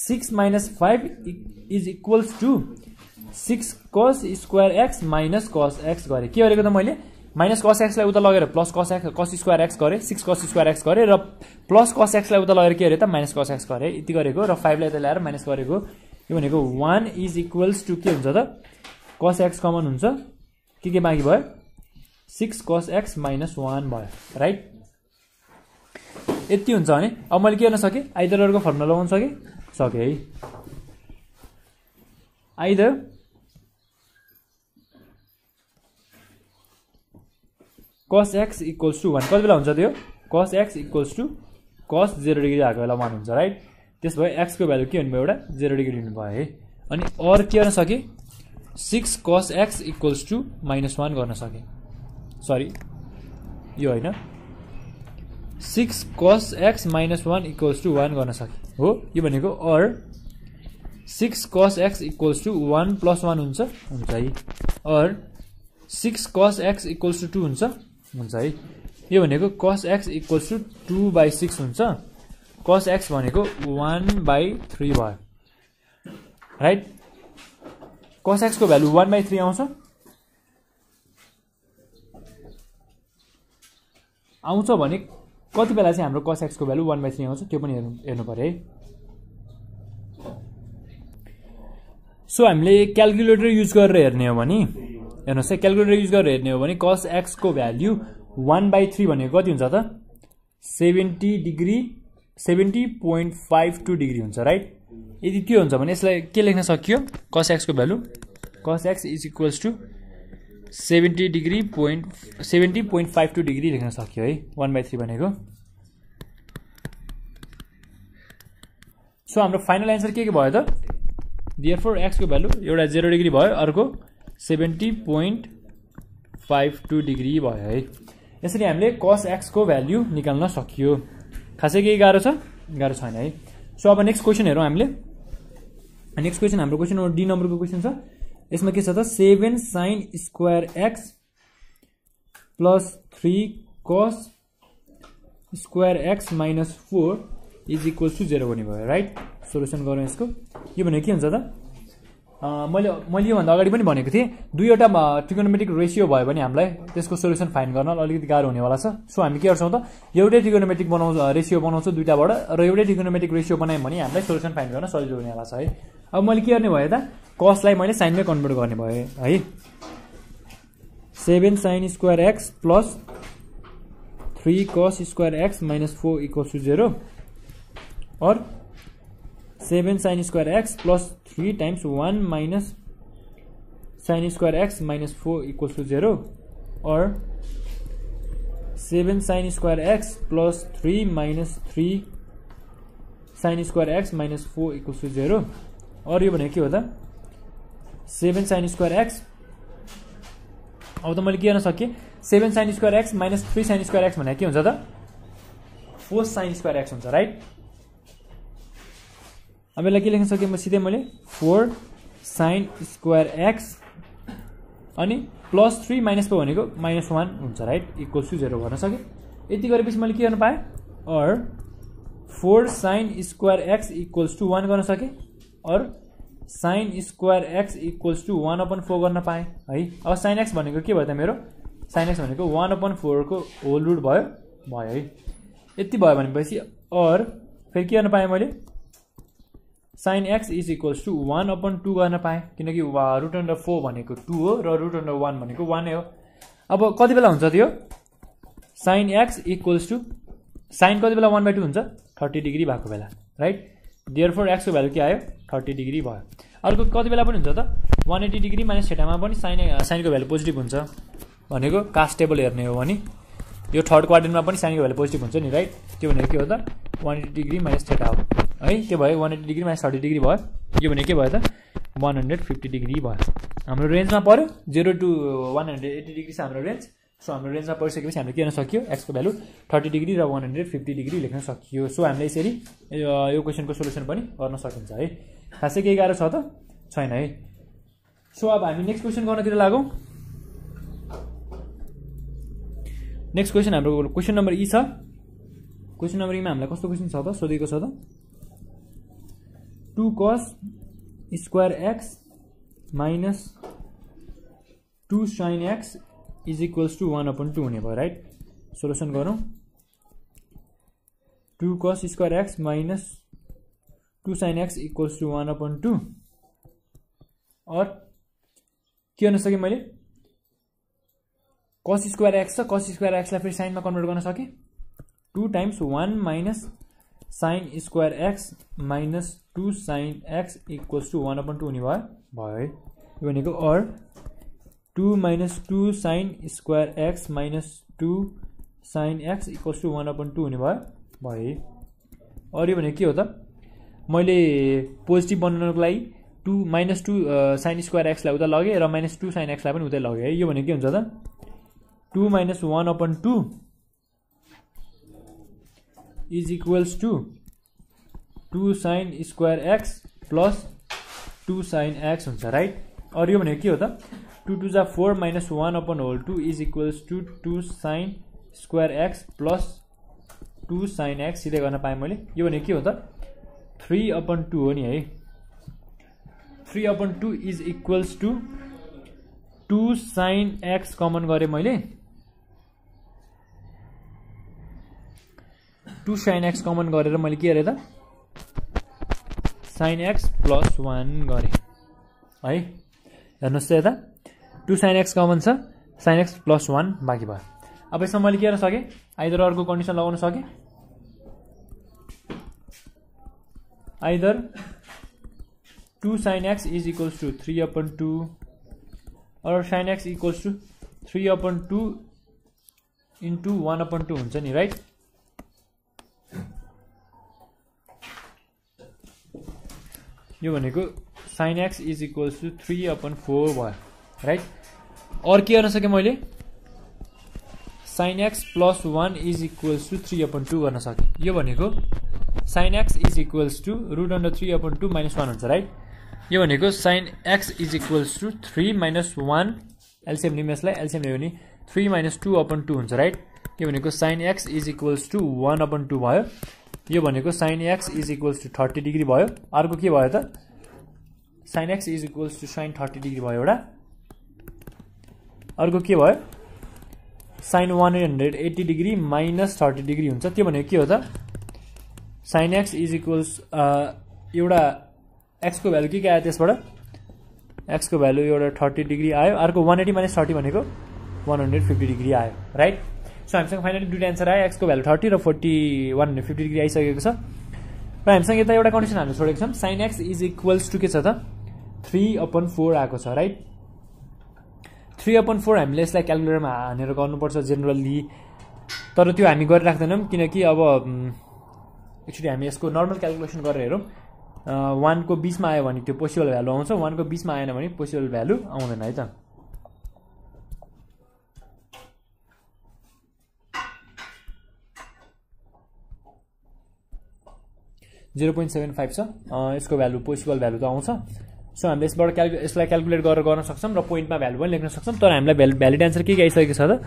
6 minus 5 is equals to 6 cos square x minus cos x गरेँ। के गरेको त मैले माइनस cos x लाई उता लगेर प्लस cos square x गरेँ, 6 cos square x गरेँ र प्लस cos x लाई उता लगेर के गरेँ त माइनस cos x गरेँ, यति गरेको र 5 लाई यता ल्याएर माइनस गरेको। यो भनेको 1 इज इक्वल्स टु के हुन्छ त cos x कमन हुन्छ, के बाँकी भयो 6 cos x माइनस 1 भयो राइट। यति हुन्छ भने अब मैले के गर्न सकेँ आइदरको फर्मुला लगाउन सकेँ है। Either cos x equals to 1 कति बेला हुन्छ त्यो cos x equals to cos 0 degree भएको बेला 1 हुन्छ राइट। त्यस भए x को भ्यालु के हुनु भयो एउटा 0 डिग्री हुनु भयो है। अनि और के गर्न सकेँ 6 cos x equals to minus 1 गर्न सकेँ, सरी यो होइन 6 cos x minus 1 equals to 1 गर्न सकेँ हो। यो भनेको और 6 cos x equals to 1 plus 1 हुन्छ है। और 6 cos x इक्वल्स टु 2 हुन्छ है। यो भनेको cos x इक्वल्स टु 2/6 हुन्छ, cos x भनेको 1/3 भयो राइट। cos x को भ्यालु 1/3 आउँछ भने कति बेला चाहिँ हाम्रो cos x को भ्यालु 1/3 आउँछ त्यो पनि हेर्नु पर्यो है। सो हामीले क्याल्कुलेटर युज गरेर हेर्ने हो भने हेर्नुहोस् है, क्याल्कुलेटर युज गरेर हेर्ने हो भने cos x को भ्याल्यु 1/3 भनेको कति हुन्छ त 70.52 डिग्री हुन्छ राइट। यदि त्यो हुन्छ भने यसलाई के लेख्न सकियो cos x को value cos x is equals to 70.52 degree लेख्न सकियो है 1/3 भनेको। सो हाम्रो फाइनल एन्सर के भयो त देयरफोर x को भ्यालु एउटा 0 डिग्री भयो, अर्को 70.52 डिग्री भयो है। यसरी हामीले cos x को भ्यालु निकाल्न सकियो। खासै केही गाह्रो छैन है। सो अब नेक्स्ट क्वेसन हेरौँ हामीले। नेक्स्ट क्वेसन हाम्रो क्वेसन नम्बर डी नम्बरको क्वेसन छ। यसमा के छ त 7 sin square x plus 3 cos square x minus 4 is equals to 0 हुने भयो राइट। सोल्युसन गरौँ यसको। यो भनेको के हुन्छ त मैले योभन्दा अगाडि पनि भनेको थिएँ दुईवटा ट्रिगोनोमेट्रिक रेसियो भयो भने हामीलाई त्यसको सोल्युसन फाइन्ड गर्न अलिकति गाह्रो हुनेवाला छ। सो हामी के गर्छौँ त एउटै ट्रिगोनोमेट्रिक रेसियो बनाउँछौँ दुईटाबाट र एउटै ट्रिगोनोमेट्रिक रेसियो बनायौँ भने हामीलाई सोल्युसन फाइन्ड गर्न सजिलो हुनेवाला छ है। अब मैले के गर्ने भयो त कसलाई मैले साइनमै कन्भर्ट गर्ने भयो है। 7 sin square x plus 3 cos square x minus 4 equals to 0 or 7 sin square x plus 3 times 1 minus sin square x minus 4 equals to 0 or 7 sin square x plus 3 minus 3 sin square x minus 4 equals to 0 और यो भनेको के हो त 7 sin square x अब त मैले के गर्न सकेँ 7 sin square x minus 3 sin square x भनेको के हुन्छ त 4 sin square x हुन्छ राइट। अब यसलाई के लेख्न सकेँ म सिधै मैले 4 sin square x अनि प्लस 3 माइनस 4 भनेको -1 हुन्छ राइट इक्वल्स टु 0 गर्न सकेँ। यति गरेपछि मैले के गर्न पाएँ और 4 sin square x equals to 1 गर्न सकेँ और sin square x equals to 1/4 गर्न पाएँ है। अब sin x भनेको के भयो त मेरो sin x भनेको 1/4 को होल रुट भयो है। यति भयो भनेपछि और फेरि के गर्न पाएँ मैले sin x is equals to 1/2 गर्न पाएँ किनकि √4 भनेको 2 हो र √1 भनेको 1 नै हो। अब कति बेला हुन्छ त्यो sin x equals to sin कति बेला 1/2 हुन्छ 30 डिग्री भएको बेला राइट। देयरफोर x को भ्यालु के आयो 30 डिग्री भयो। अर्को कति बेला पनि हुन्छ त 180 डिग्री माइनस थीटामा पनि साइनको भ्यालु पोजिटिभ हुन्छ भनेको कास्ट टेबल हेर्ने हो भने यो थर्ड क्वाड्रेन्टमा पनि साइनको भ्यालु पोजिटिभ हुन्छ नि राइट। त्यो भनेको के हो त 180 डिग्री माइनस थीटा हो है। त्यो भयो 180 डिग्री माइनस 30 डिग्री भयो। यो भने के भयो त 150 डिग्री भयो। हाम्रो रेन्जमा पर्यो 0 to 180 डिग्री छ हाम्रो रेन्ज। सो हाम्रो रेन्जमा परिसकेपछि हामीले के गर्न सकियो x को भ्यालु 30 डिग्री र 150 डिग्री लेख्न सकियो। सो हामीले यसरी यो क्वेसनको सोलुसन पनि गर्न सकिन्छ है। खासै केही गाह्रो छ त छैन है। सो अब हामी नेक्स्ट क्वेसन गर्नतिर लागौँ। नेक्स्ट क्वेसन हाम्रो क्वेसन नम्बर ई छ। क्वेसन नम्बर ईमा हामीलाई कस्तो क्वेसन छ त सोधेको छ त 2 cos square x minus 2 sin x is equals to 1/2 हुने भयो राइट। सोलुसन गरौँ 2 cos square x minus 2 sin x equals to 1/2 और के गर्न सकेँ मैले cos square x छ cos square x लाई फेरि साइनमा कन्भर्ट गर्न सकेँ 2 times 1 minus sin square x minus 2 sin x equals to 1/2 हुने भयो है। यो भनेको और 2 minus 2 sin square x minus 2 sin x equals to 1/2 हुने भयो है। और यो भनेको के हो त मैले पोजिटिभ बनाउनको लागि 2 minus 2 sin square x लाई उता लगेँ र -2 sin x लाई पनि उतै लगेँ है। यो भनेको के हुन्छ त 2 minus 1/2 is equals to 2 sin square x plus 2 sin x हुन्छ राइट। और यो भनेको के हो त 2 2 जा 4 minus 1/2 is equals to 2 sin square x plus 2 sin x सिधै गर्न पाएँ मैले। यो भनेको के हो त 3/2 हो नि है। 3/2 is equals to 2 sin x common गरेँ मैले 2 sin x कमन गरेर मैले के गरेँ त sin x plus 1 गरेँ है। हेर्नुहोस् त यता 2 sin x कमन छ sin x plus 1 बाँकी भयो। अब यसमा मैले के गर्न सकेँ आइदर अर्को कन्डिसन लगाउन सकेँ either 2 sin x is equals to 3/2 or sin x equals to 3/2 into 1/2 हुन्छ नि राइट। यो भनेको sin x is equals to 3/4 भयो राइट। और के गर्न सकेँ मैले sin x plus 1 is equals to 3/2 गर्न सकेँ। यो भनेको sin x is equals to √3/2 minus 1 हुन्छ राइट। यो भनेको sin x is equals to 3 minus 1 LCM lim यसलाई एलसीएम लियो भने 3 minus 2/2 हुन्छ राइट। यो भनेको sin x is equals to 1/2 भयो। यो भनेको sin x is equals to 30 degree भयो। अर्को के भयो त sine x is equals to sine 30 degree भयो एउटा। अर्को के भयो साइन 180 डिग्री माइनस 30 डिग्री हुन्छ। त्यो भनेको के हो त साइन एक्स इज इक्वल्स एउटा एक्सको भ्यालु के आयो त्यसबाट एक्सको भ्यालु एउटा 30 डिग्री आयो। अर्को 180 माइनस 30 भनेको 150 डिग्री आयो राइट। सो हामीसँग फाइनली दुईटा एन्सर आयो एक्सको भ्यालु 30 र 150 डिग्री आइसकेको छ। र हामीसँग यता एउटा कन्डिसन हाल्नु छोडेको छौँ sine x is equals to के छ त 3/4 आएको छ राइट। 3/4 हामीले यसलाई क्यालकुलेटरमा हानेर गर्नुपर्छ जेनरली, तर त्यो हामी गरिराख्दैनौँ किनकि अब एक्चुअली हामी यसको नर्मल क्यालकुलेसन गरेर हेरौँ 1 को बीचमा आयो भने त्यो पोसिबल भ्यालु आउँछ, 1 को बीचमा आएन भने पोसिबल भ्यालु आउँदैन है त। .75 छ यसको भ्यालु पोसिबल भ्यालु त आउँछ। सो हामीले यसबाट यसलाई क्यालकुलेट गरेर गर्न सक्छौँ र पोइन्टमा भ्यालु पनि लेख्न सक्छौँ। तर हामीलाई भ्यालिड एन्सर के आइसकेको छ त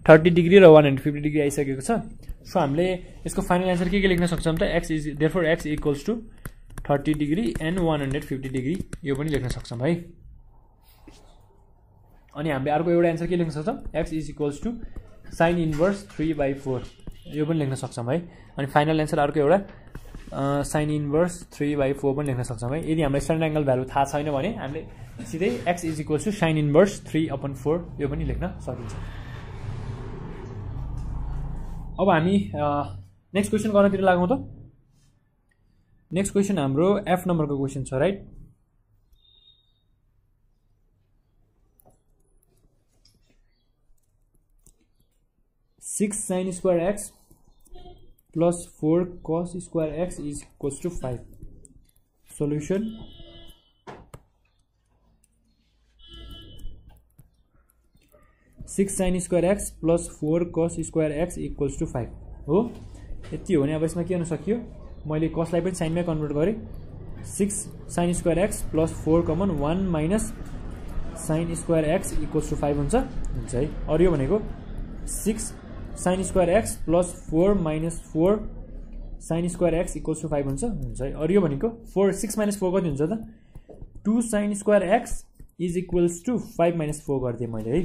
30 डिग्री र 150 डिग्री आइसकेको छ। सो हामीले यसको फाइनल एन्सर के लेख्न सक्छौँ त x is therefore x equals to 30 degree and 150 degree यो पनि लेख्न सक्छौँ है। अनि हामीले अर्को एउटा एन्सर के लेख्न सक्छौँ x is equals to sine inverse 3/4 यो पनि लेख्न सक्छौँ है। अनि फाइनल एन्सर अर्को एउटा साइन इन्भर्स 3/4 पनि लेख्न सक्छौँ है। यदि हामीलाई स्ट्यान्डर्ड एङ्गल भ्यालु थाहा छैन भने हामीले सिधै x is equals to sine inverse 3/4 यो पनि लेख्न सकिन्छ। अब हामी नेक्स्ट क्वेसन गर्नतिर लागौँ त। नेक्स्ट क्वेसन हाम्रो एफ नम्बरको क्वेसन छ right. Six sine square x plus 4 cos square x is equals to 5. Solution six sine square x plus 4 cos square x equals to 5 हो। यति हो भने अब यसमा के हुन सक्यो मैले कसलाई पनि साइनमै कन्भर्ट गरेँ 6 sine square x plus 4 common 1 minus sine square x equals to 5 हुन्छ है। अरू यो भनेको 6 sine square x plus 4 minus 4 sine square x equals to 5 हुन्छ है। अरू यो भनेको 6 माइनस 4 कति हुन्छ त 2 sine square x is equals to 5 minus 4 गरिदिएँ मैले है।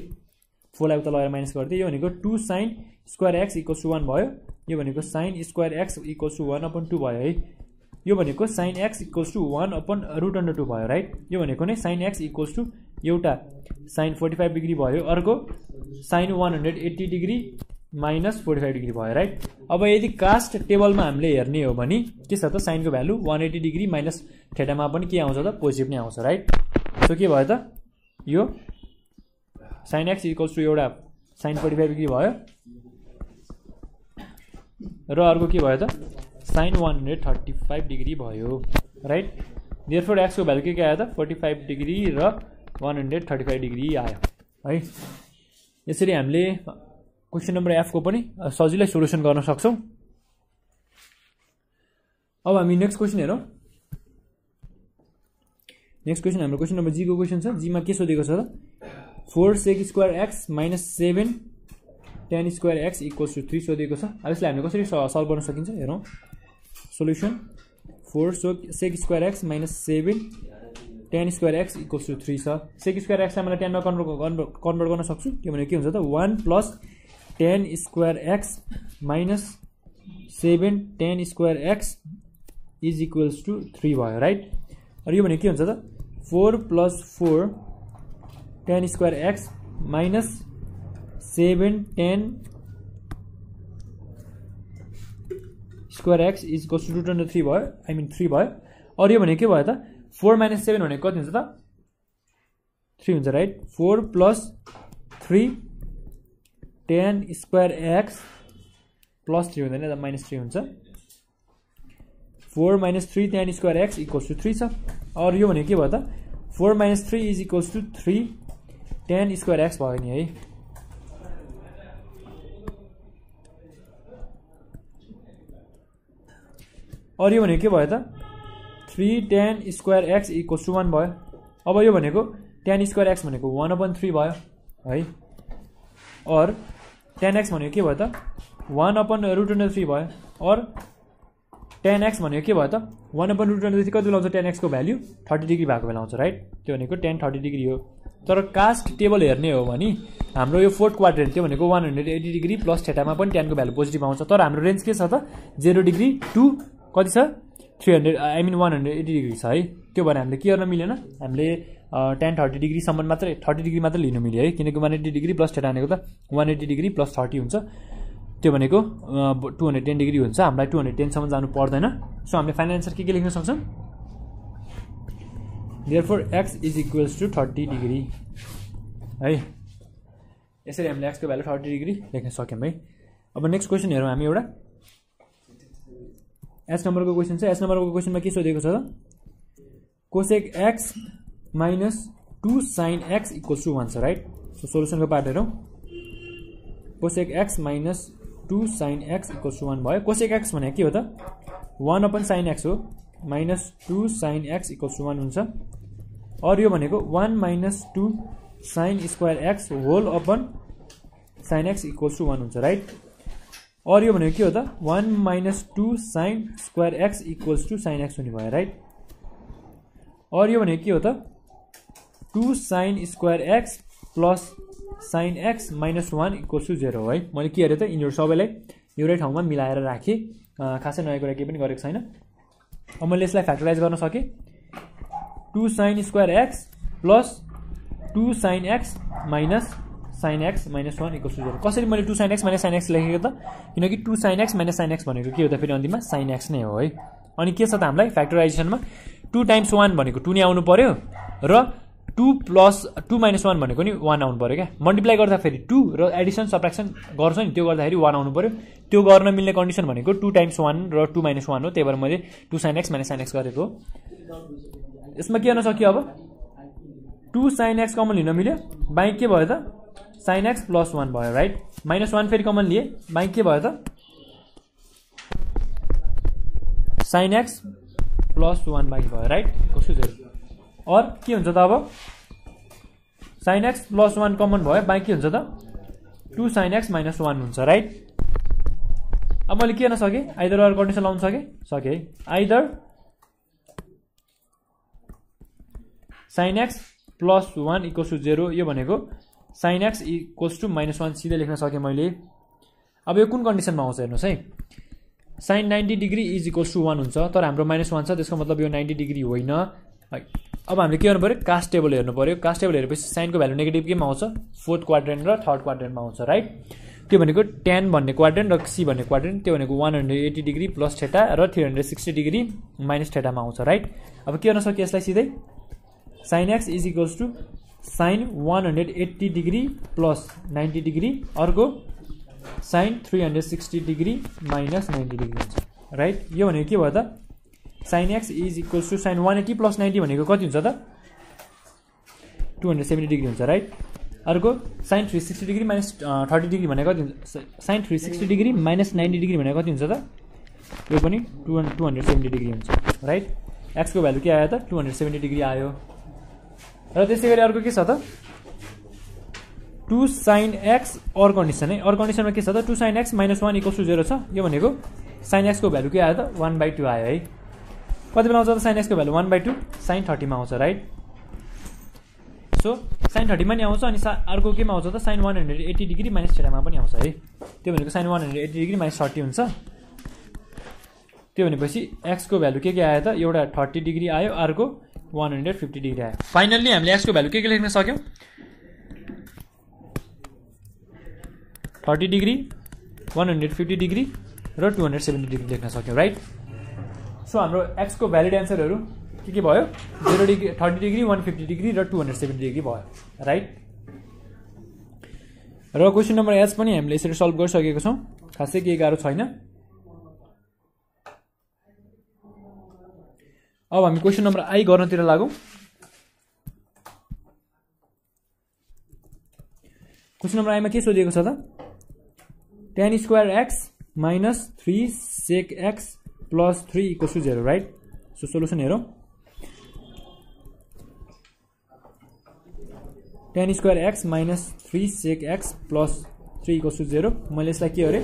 4 लाई उता लगेर माइनस गरिदिएँ। यो भनेको 2 sine square x equals to 1 भयो। यो भनेको sine square x equals to 1/2 भयो है। यो भनेको साइन एक्स इक्वल्स टु 1/√2 भयो राइट। यो भनेको नै साइन एक्स इक्वल्स टु एउटा साइन 45 डिग्री भयो, अर्को साइन 180 डिग्री माइनस 45 डिग्री भयो राइट। अब यदि कास्ट टेबलमा हामीले हेर्ने हो भने के छ त साइनको भ्यालु 180 डिग्री माइनस थेटामा पनि के आउँछ त पोजिटिभ नै आउँछ राइट। सो के भयो त yo sine x equals to एउटा साइन 45 डिग्री भयो र अर्को के भयो त साइन 135 डिग्री भयो राइट। देयरफोर एक्सको भ्यालु के आयो त 45 डिग्री र 135 डिग्री आयो है। यसरी हामीले क्वेसन नम्बर एफ को पनि सजिलै सोल्युसन गर्न सक्छौँ। अब हामी नेक्स्ट क्वेसन हेरौँ। नेक्स्ट क्वेसन हाम्रो क्वेसन नम्बर जी को क्वेसन छ। जीमा के सोधेको छ त 4 sec square x minus 7 tan square x equals to 3 सोधेको छ। अब यसलाई हामीले कसरी सल्भ गर्न सकिन्छ हेरौँ। Solution 4 sec square x minus 7 tan square x equals to 3 छ। सेक स्क्वायर एक्सलाई मैले टेनमा कन्भर्ट गर्न सक्छु। त्यो भने के हुन्छ त 1 plus tan square x minus 7 tan square x is equals to 3 भयो राइट। र यो भने के हुन्छ त 4 plus 4 tan square x minus 7 tan square x is equals to √3 भयो, आई मिन 3 भयो। और यो भने के भयो त 4 माइनस 7 भनेको कति हुन्छ त 3 हुन्छ right. 4 plus 3 tan square x plus 3 हुँदैन त माइनस 3 हुन्छ। 4 minus 3 tan square x equals to 3 छ। और यो भने के भयो त 4 minus 3 is equals to 3 tan square x भयो नि है। और यो भने के भयो त 3 tan square x equals to 1 भयो। अब यो भनेको tan स्क्वायर एक्स भनेको 1/3 भयो है। और tan एक्स भनेको के भयो त 1/√3 भयो। और टेन एक्स भनेको के भयो त 1/√20 कति लाउँछ टेन एक्सको भ्याल्यु 30 डिग्री भएको बेला आउँछ राइट त्यो भनेको टेन 30 डिग्री हो तर कास्ट टेबल हेर्ने हो भने हाम्रो यो फोर्थ क्वाड्रेन्ट त्यो भनेको 180 डिग्री प्लस थेटामा पनि टेनको भ्यालु पोजिटिभ आउँछ तर हाम्रो रेन्ज के छ त 0 डिग्री टु कति छ 300 आई मिन 180 डिग्री छ है त्यो भएर हामीले के गर्न मिलेन हामीले टेन 30 डिग्रीसम्म मात्रै 30 डिग्री मात्रै लिनु मिल्यो है किनकि 180 डिग्री प्लस थेटा भनेको त 180 डिग्री प्लस 30 हुन्छ त्यो भनेको 210 डिग्री हुन्छ हामीलाई 210 सम्म जानु पर्दैन सो हामीले फाइनल आन्सर के लेख्न सक्छौं therefore x is equals to 30 degree है यसरी हामीले x को भ्यालु 30 डिग्री लेख्न सक्यौं है अब नेक्स्ट क्वेशन हेरौं हामी एउटा एस नम्बरको क्वेशन छ एस नम्बरको क्वेशनमा के सोधेको छ त cosec x minus 2 sin x equals to 1 छ राइट सो सोलुसनको पार्ट हेरौं cosec x minus 2 sin x equals to 1 भयो cosec x भनेको के हो त 1/sin x हो minus 2 sin x equals to 1 हुन्छ और यो भनेको 1 minus 2 sin square x whole upon sin x equals to 1 हुन्छ राइट और यो भनेको के हो त 1 minus 2 sin square x equals to sin x हुने भयो राइट और यो भनेको के हो त 2 sin square x plus sin x minus 1 equals to 0 है मैले के हेरे त यिनीहरु सबैलाई एउटै ठाउँमा मिलाएर राखे खासै नयाँ कुरा केही पनि गरेको छैन अब मैले यसलाई फ्याक्टराइज गर्न सके 2 sin square x plus 2 sin x minus sin x minus 1 equals to 0 कसरी मैले 2 sin x minus sin x लेखेको त किनकि 2 sin x minus sin x भनेको के हो त फेरि अन्तिममा sin x नै हो है अनि के छ त हामीलाई फ्याक्टराइजेसनमा 2 times 1 भनेको 2 नै आउनु पर्यो र 2 plus 2 minus 1 भनेको नि 1 आउनु पर्यो क्या मल्टिप्लाई गर्दा फेरि 2 र एडिसन सबट्र्याक्सन गर्छ नि त्यो गर्दाखेरि 1 आउनु पर्यो त्यो गर्न मिल्ने कन्डिसन भनेको 2 times 1 र 2 minus 1 हो त्यही भएर मैले 2 sin x minus sin x गरेको यसमा के गर्न सकियो अब 2 sin x कमन लिन मिल्यो बाइ के भयो त sin x plus 1 भयो राइट minus 1 फेरि कमन लिए बाइ के भयो त sin x plus 1 बाइ भयो राइट कसो 0 और के हुन्छ त अब sin x plus 1 कमन भयो बाइ के हुन्छ त 2 sin x minus 1 हुन्छ राइट अब मैले के गर्न सके आइदर अर कन्डिसन लाउन सके either sin x plus 1 equals to 0 यो भनेको sin x equals to minus 1 सिधै लेख्न सके मैले अब यो कुन कन्डिसनमा आउँछ हेर्नुस् है sin 90 degree is equals to 1 हुन्छ तर हाम्रो -1 छ त्यसको मतलब यो 90 डिग्री होइन अब हामीले के गर्नु पर्यो कास्ट टेबल हेर्नु पर्यो कास्ट टेबल हेरेपछि साइनको भ्यालु नेगेटिभ केमा आउँछ फोर्थ क्वाड्रेन्ट र थर्ड क्वाड्रेन्टमा आउँछ राइट त्यो भनेको tan भन्ने क्वाड्रेन्ट र c भन्ने क्वाड्रेन्ट त्यो भनेको 180 डिग्री प्लस थीटा र 360 डिग्री माइनस थीटामा आउँछ राइट अब के गर्न सकियो यसलाई सिधै sin x is equals to sin 180 degree plus 90 degree अर्को sin 360 डिग्री माइनस 90 डिग्री हुन्छ राइट यो भनेको के भयो त sin x is equals to sin 180 plus 90 भनेको कति हुन्छ त 270 डिग्री हुन्छ राइट अर्को sin 360 डिग्री माइनस 30 डिग्री भनेको कति हुन्छ sin 360 डिग्री माइनस 90 डिग्री भनेको कति हुन्छ त यो पनि 270 डिग्री हुन्छ राइट x को भ्यालु के आयो त 270 डिग्री आयो र त्यसै गरी अर्को के छ त 2 sin x और कन्डिसन है और कन्डिसनमा के छ त 2 sin x minus 1 equals to 0 छ यो भनेको sin x को भ्यालु के आयो त 1/2 आयो है कति बेला आउँछ त sin x को भ्यालु 1/2 sin 30 मा आउँछ राइट सो sin 30 मा नि आउँछ अनि अर्को केमा आउँछ त sin 180 डिग्री माइनस थीटामा पनि आउँछ है त्यो भनेको sin 180 डिग्री माइनस 30 हुन्छ त्यो भनेपछि x को भ्यालु के आयो त एउटा 30 डिग्री आयो अर्को 150 डिग्री आयो फाइनली हामीले x को भ्यालु के लेख्न सक्यौं 30 डिग्री 150 डिग्री र 270 डिग्री लेख्न सक्यौं राइट सो हाम्रो x को भ्यालिड आन्सरहरु के भयो 0 डिग्री 30 डिग्री 150 डिग्री र 270 डिग्री भयो राइट र क्वेशन नम्बर एच पनि हामीले यसरी सल्भ गरिसकेको छौं खासै केही गाह्रो छैन अब हामी क्वेशन नम्बर आई गर्नतिर लागौं क्वेशन नम्बर आई मा के सोधिएको छ त tan square x minus 3 sec x plus 3 equals to 0 right so solution हेरौं tan square x minus 3 sec x plus 3 equals to 0 मैले यसलाई के गरे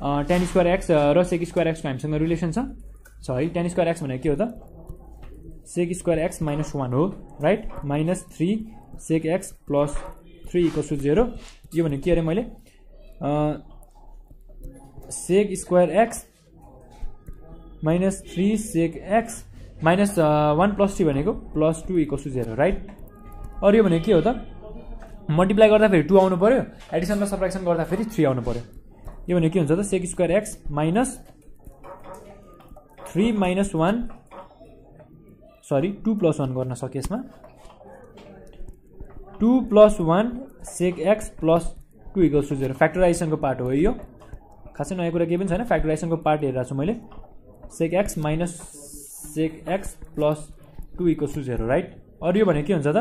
tan स्क्वायर एक्स र सेक स्क्वायर एक्सको हामीसँग रिलेसन छ है। tan स्क्वायर एक्स भनेको के हो त सेक स्क्वायर एक्स माइनस 1 हो right minus 3 sec x plus 3 equals to 0 यो भनेको के अरे मैले sec square x minus 3 sec x minus 1 plus 3 भनेको प्लस 2 इक्वल्स टु 0 राइट। अरू यो भनेको के हो त मल्टिप्लाई गर्दाखेरि 2 आउनु पर्यो एडिसन र सबट्र्याक्सन गर्दाखेरि 3 आउनु पर्यो। यो भनेको के हुन्छ त sec square x minus 3 minus 1 sorry 2 plus 1 गर्न सके यसमा 2 plus 1 sec x plus 2 equals to 0 फ्याक्टराइजेसनको पार्ट हो यो खासै नयाँ कुरा केही पनि छैन फ्याक्टराइजेसनको पार्ट हेरिरहेको छु मैले sec x minus sec x plus 2 equals to 0 right. अरू यो भनेको के हुन्छ त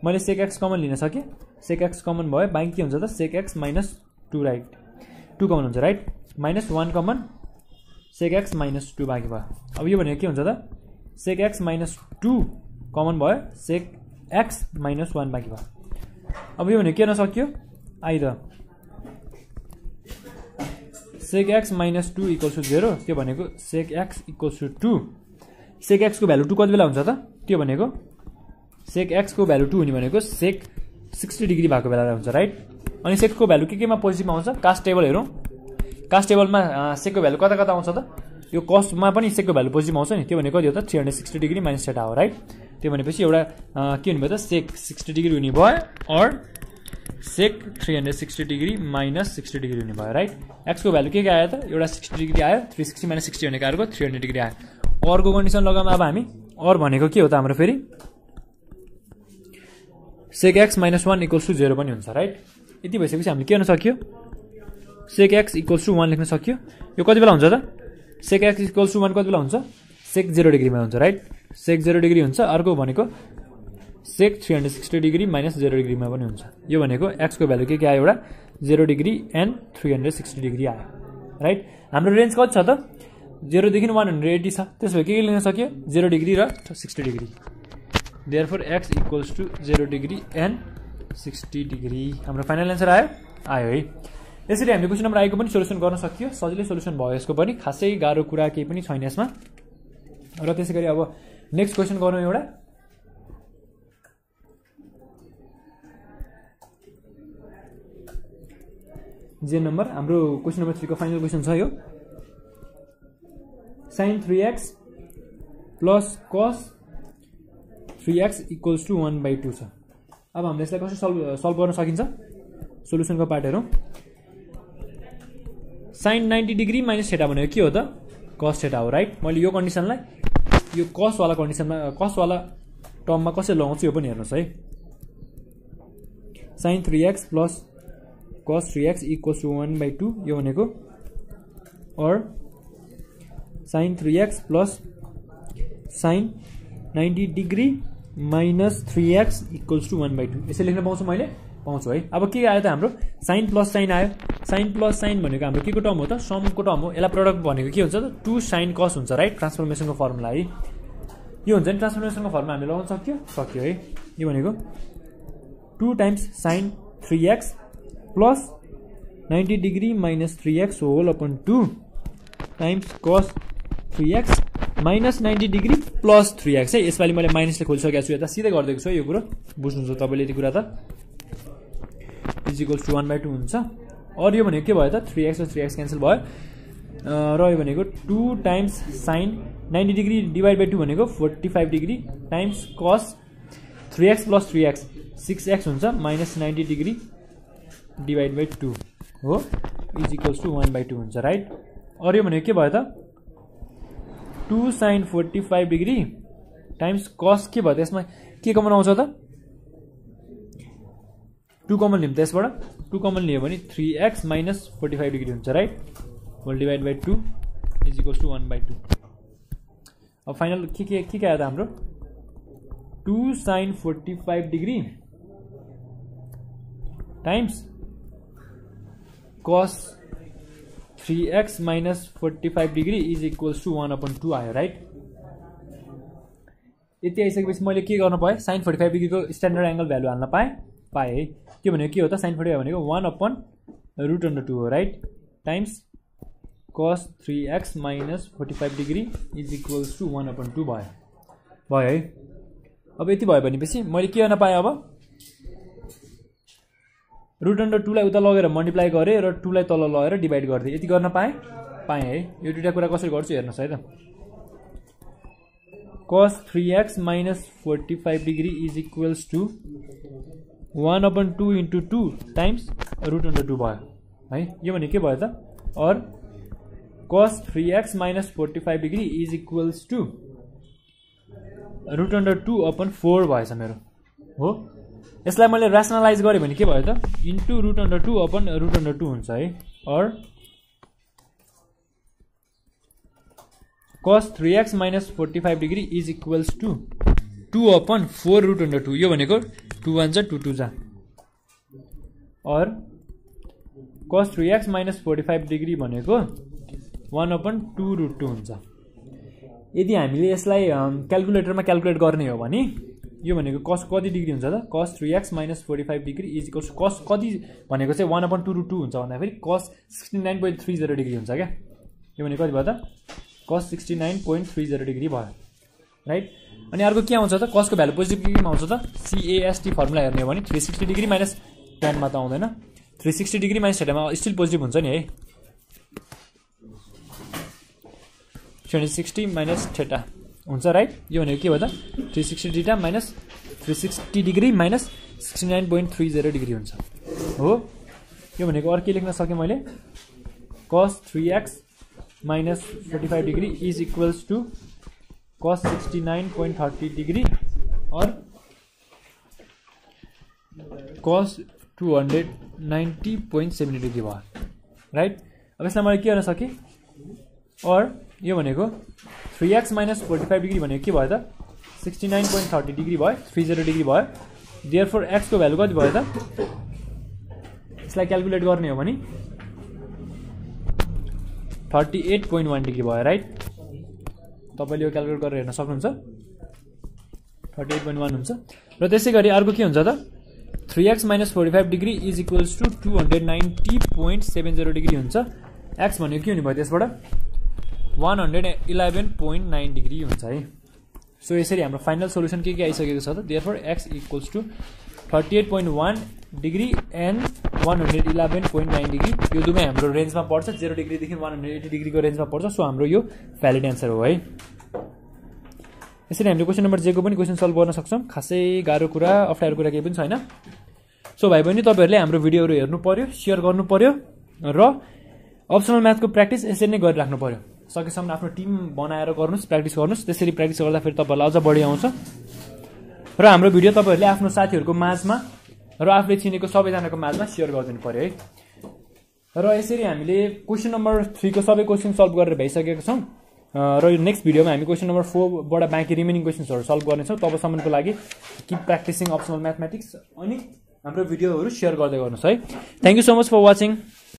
मैले सेक एक्स कमन लिन सकेँ सेक एक्स कमन भयो बाँकी के हुन्छ त sec x minus 2 right 2 common हुन्छ right minus 1 common sec x minus 2 बाँकी भयो। अब यो भनेको के हुन्छ त सेक एक्स माइनस 2 कमन भयो सेक एक्स माइनस 1 बाँकी भयो। अब यो भनेको के हुन सक्यो either sec x minus 2 equals to 0 त्यो भनेको sec x equals to 2 sec एक्सको भ्यालु 2 कति बेला हुन्छ त त्यो भनेको सेक एक्सको भ्यालु 2 हुने भनेको सेक 60 डिग्री भएको बेला हुन्छ राइट। अनि सेकको भ्यालु केमा पोजिटिभमा आउँछ कास्ट टेबल हेरौँ कास्ट टेबलमा सेकको भ्यालु कता कता आउँछ त यो कस्टमा पनि सेकको भ्यालु पोजिटिभ आउँछ नि त्यो भनेको कति हो त 360 डिग्री माइनस थीटा हो राइट। त्यो भनेपछि एउटा के हुने भयो त सेक 60 डिग्री हुने भयो or sec 360 degree minus 60 degree हुने भयो राइट। एक्सको भ्यालु के आयो त एउटा 60 डिग्री आयो 360 माइनस 60 भनेको अर्को 300 डिग्री आयो। अर्को कन्डिसन लगाऊँ अब हामी अर भनेको के हो त हाम्रो फेरि sec x minus 1 equals to 0 पनि हुन्छ राइट। यति भइसकेपछि हामीले के गर्न सक्यो सेक एक्स इक्वल्स टु 1 लेख्न सक्यो। यो कति बेला हुन्छ त सेक एक्स इक्वल्स टु 1 कति बेला हुन्छ सेक 0 डिग्रीमा हुन्छ राइट सेक 0 डिग्री हुन्छ। अर्को भनेको सेक 360 डिग्री माइनस 0 डिग्रीमा पनि हुन्छ। यो भनेको एक्सको भ्यालु के आयो एउटा 0 डिग्री एन्ड 360 डिग्री आयो राइट। हाम्रो रेन्ज कति छ त 0 देखि 180 छ त्यसो भए के लेख्न सक्यो 0 डिग्री र 60 degree therefore x equals to 0 degree and 60 degree हाम्रो फाइनल एन्सर आयो है। यसरी हामीले क्वेसन नम्बर आएको पनि सोल्युसन गर्न सकियो सजिलै सोल्युसन भयो यसको पनि खासै गाह्रो कुरा केही पनि छैन यसमा। र त्यसै गरी अब नेक्स्ट क्वेसन गरौँ एउटा जे नम्बर हाम्रो क्वेसन नम्बर 3 को फाइनल क्वेसन छ यो sin 3x plus cos 3x equals to 1/2 छ। अब हामीले यसलाई कसरी सल्भ गर्न सकिन्छ सोल्युसनको पार्ट हेरौँ sin 90 डिग्री माइनस थीटा भनेको के हो त cos थीटा हो राइट। मैले यो कन्डिसनलाई यो cos वाला कन्डिसनमा cos वाला टर्ममा कसरी लगाउँछु यो पनि हेर्नुहोस् है sin 3x plus cos 3x equals to 1/2 यो भनेको और sin 3x plus sin 90 degree minus 3x equals to 1/2 यसरी लेख्न पाउँछु मैले पाउँछु है। अब के आयो त हाम्रो sin प्लस sin आयो sin प्लस sin भनेको हाम्रो के को टर्म हो त समको टर्म हो। यसलाई प्रोडक्ट भनेको के हुन्छ त 2 sin cos हुन्छ राइट ट्रान्सफर्मेसनको फर्मुला है यो हुन्छ नि ट्रान्सफर्मेसनको फर्मुला हामीले लगाउन सक्यो है। यो भनेको 2 times sin 3x plus 90 degree minus 3x whole upon 2 times cos 3x minus 90 degree plus 3x है। यसपालि मैले माइनसले खोलिसकेको छु यता सिधै गरिदिएको छु यो कुरो बुझ्नुहुन्छ तपाईँले यति कुरा त इज इक्वल्स टु 1/2 हुन्छ। अरू यो भनेको के भयो त 3x र 3x क्यान्सल भयो र यो भनेको 2 times sin 90 degree divide by 2 भनेको 45 degree times cos 3x plus 3x 6x हुन्छ माइनस 90 डिग्री डिभाइड बाई 2 हो इज इक्वल्स टु 1/2 हुन्छ राइट। अरू यो भनेको के भयो त 2 sin 45 डिग्री टाइम्स cos के भयो त यसमा के कमन आउँछ त 2 कमन लियौँ त यसबाट 2 कमन लियो भने 3x माइनस 45 डिग्री हुन्छ right whole divide by 2 is equals to 1/2। अब फाइनल के आयो त हाम्रो 2 sin 45 degree times cos 3x minus 45 degree is equals to 1/2 आयो राइट। यति आइसकेपछि मैले के गर्न पाएँ sin 45 डिग्रीको स्ट्यान्डर्ड एंगल भ्यालु हाल्न पाएँ है। के भनेको के हो त sin 45 भनेको 1/√2 हो right times cos 3x minus 45 degree is equals to 1/2 भयो है। अब यति भयो भनेपछि मैले के गर्न पाएँ अब √2 लाई उता लगेर मल्टिप्लाई गरेँ र 2 लाई तल लगेर डिभाइड गर्दै यति गर्न पाएँ है। यो दुईटा कुरा कसरी गर्छु हेर्नुहोस् है त। cos 3x minus 45 degree is equals to 1/2 into 2 times √2 भयो है। यो भने के भयो त और cos 3x minus 45 degree is equals to √2/4 भएछ मेरो हो। यसलाई मैले ऱ्यासनलाइज गरेँ भने के भयो त इन्टु √2/√2 हुन्छ है। और cos 3x minus 45 degree is equals to 2/4 √2। यो भनेको 2 1 जा 2 2 जा और cos 3x minus 45 डिग्री भनेको 1/2 हुन्छ। यदि हामीले यसलाई क्याल्कुलेटरमा क्याल्कुलेट गर्ने हो भने यो भनेको cos कति डिग्री हुन्छ त cos 3x minus 45 degree is equals cos कति भनेको चाहिँ 1/2 हुन्छ भन्दाखेरि cos 69.30 डिग्री हुन्छ क्या। यो भनेको कति भयो त cos 69.30 डिग्री भयो राइट। अनि अर्को के आउँछ त cos को भ्यालु पोजिटिभ केमा आउँछ त CAST फर्मुला हेर्ने हो भने 360 डिग्री माइनस tan मा त आउँदैन 360 डिग्री माइनस थीटा मा स्टिल पोजिटिभ हुन्छ नि है। 360 माइनस थीटा हुन्छ राइट। यो भनेको के भयो त 360 theta minus 360 degree minus 69.30 degree हुन्छ हो। यो भनेको अरू के लेख्न सकेँ मैले cos 3x minus 45 degree is equals to cos 69.30 degree और cos 290.70 डिग्री भयो राइट। अब यसलाई मैले के गर्न सकेँ और यो भनेको 3x minus 45 डिग्री भनेको के भयो त 69.30 डिग्री भयो 30 डिग्री भयो। देयरफोर x को भ्यालु कति भयो त यसलाई क्याल्कुलेट गर्ने हो भने 38.1 डिग्री भयो राइट। तपाईँले यो क्याल्कुलेट गरेर हेर्न सक्नुहुन्छ 38.1 हुन्छ। र त्यसै गरी अर्को के हुन्छ त 3x minus 45 degree is equals to 290.70 degree हुन्छ। x भनेको के हुने भयो त्यसबाट 111.9 डिग्री हुन्छ है। सो यसरी हाम्रो फाइनल सोल्युसन के आइसकेको छ त therefore x equals to 38.1 degree and 111.9 degree. यो दुवै हाम्रो रेन्जमा पर्छ 0 डिग्रीदेखि 180 डिग्रीको रेन्जमा पर्छ। सो हाम्रो यो भ्यालिड एन्सर हो है। यसरी हामीले क्वेसन नम्बर जेको पनि क्वेसन सल्भ गर्न सक्छौँ। खासै गाह्रो कुरा अप्ठ्यारो कुरा केही पनि छैन। सो भाइ बहिनी तपाईँहरूले हाम्रो भिडियोहरू हेर्नु पर्यो सेयर गर्नु पर्यो र अप्सनल म्याथको प्र्याक्टिस यसरी नै गरिराख्नु पर्यो। सकेसम्म आफ्नो टिम बनाएर गर्नुहोस् प्र्याक्टिस गर्नुहोस्। त्यसरी प्र्याक्टिस गर्दाखेरि तपाईँहरूलाई अझ बढी आउँछ। र हाम्रो भिडियो तपाईँहरूले आफ्नो साथीहरूको माझमा र आफूले चिनेको सबैजनाको माझमा सेयर गरिदिनु पर्यो है। र यसरी हामीले क्वेसन नम्बर 3 को सबै क्वेसन सल्भ गरेर भइसकेको छौँ। र यो नेक्स्ट भिडियोमा हामी क्वेसन नम्बर 4 बाट बाँकी रिमेनिङ क्वेसन्सहरू सल्भ गर्नेछौँ। तबसम्मको लागि किप प्र्याक्टिसिङ अप्सनल म्याथमेटिक्स अनि हाम्रो भिडियोहरू सेयर गर्दै गर्नुहोस् है। Thank you so much for watching.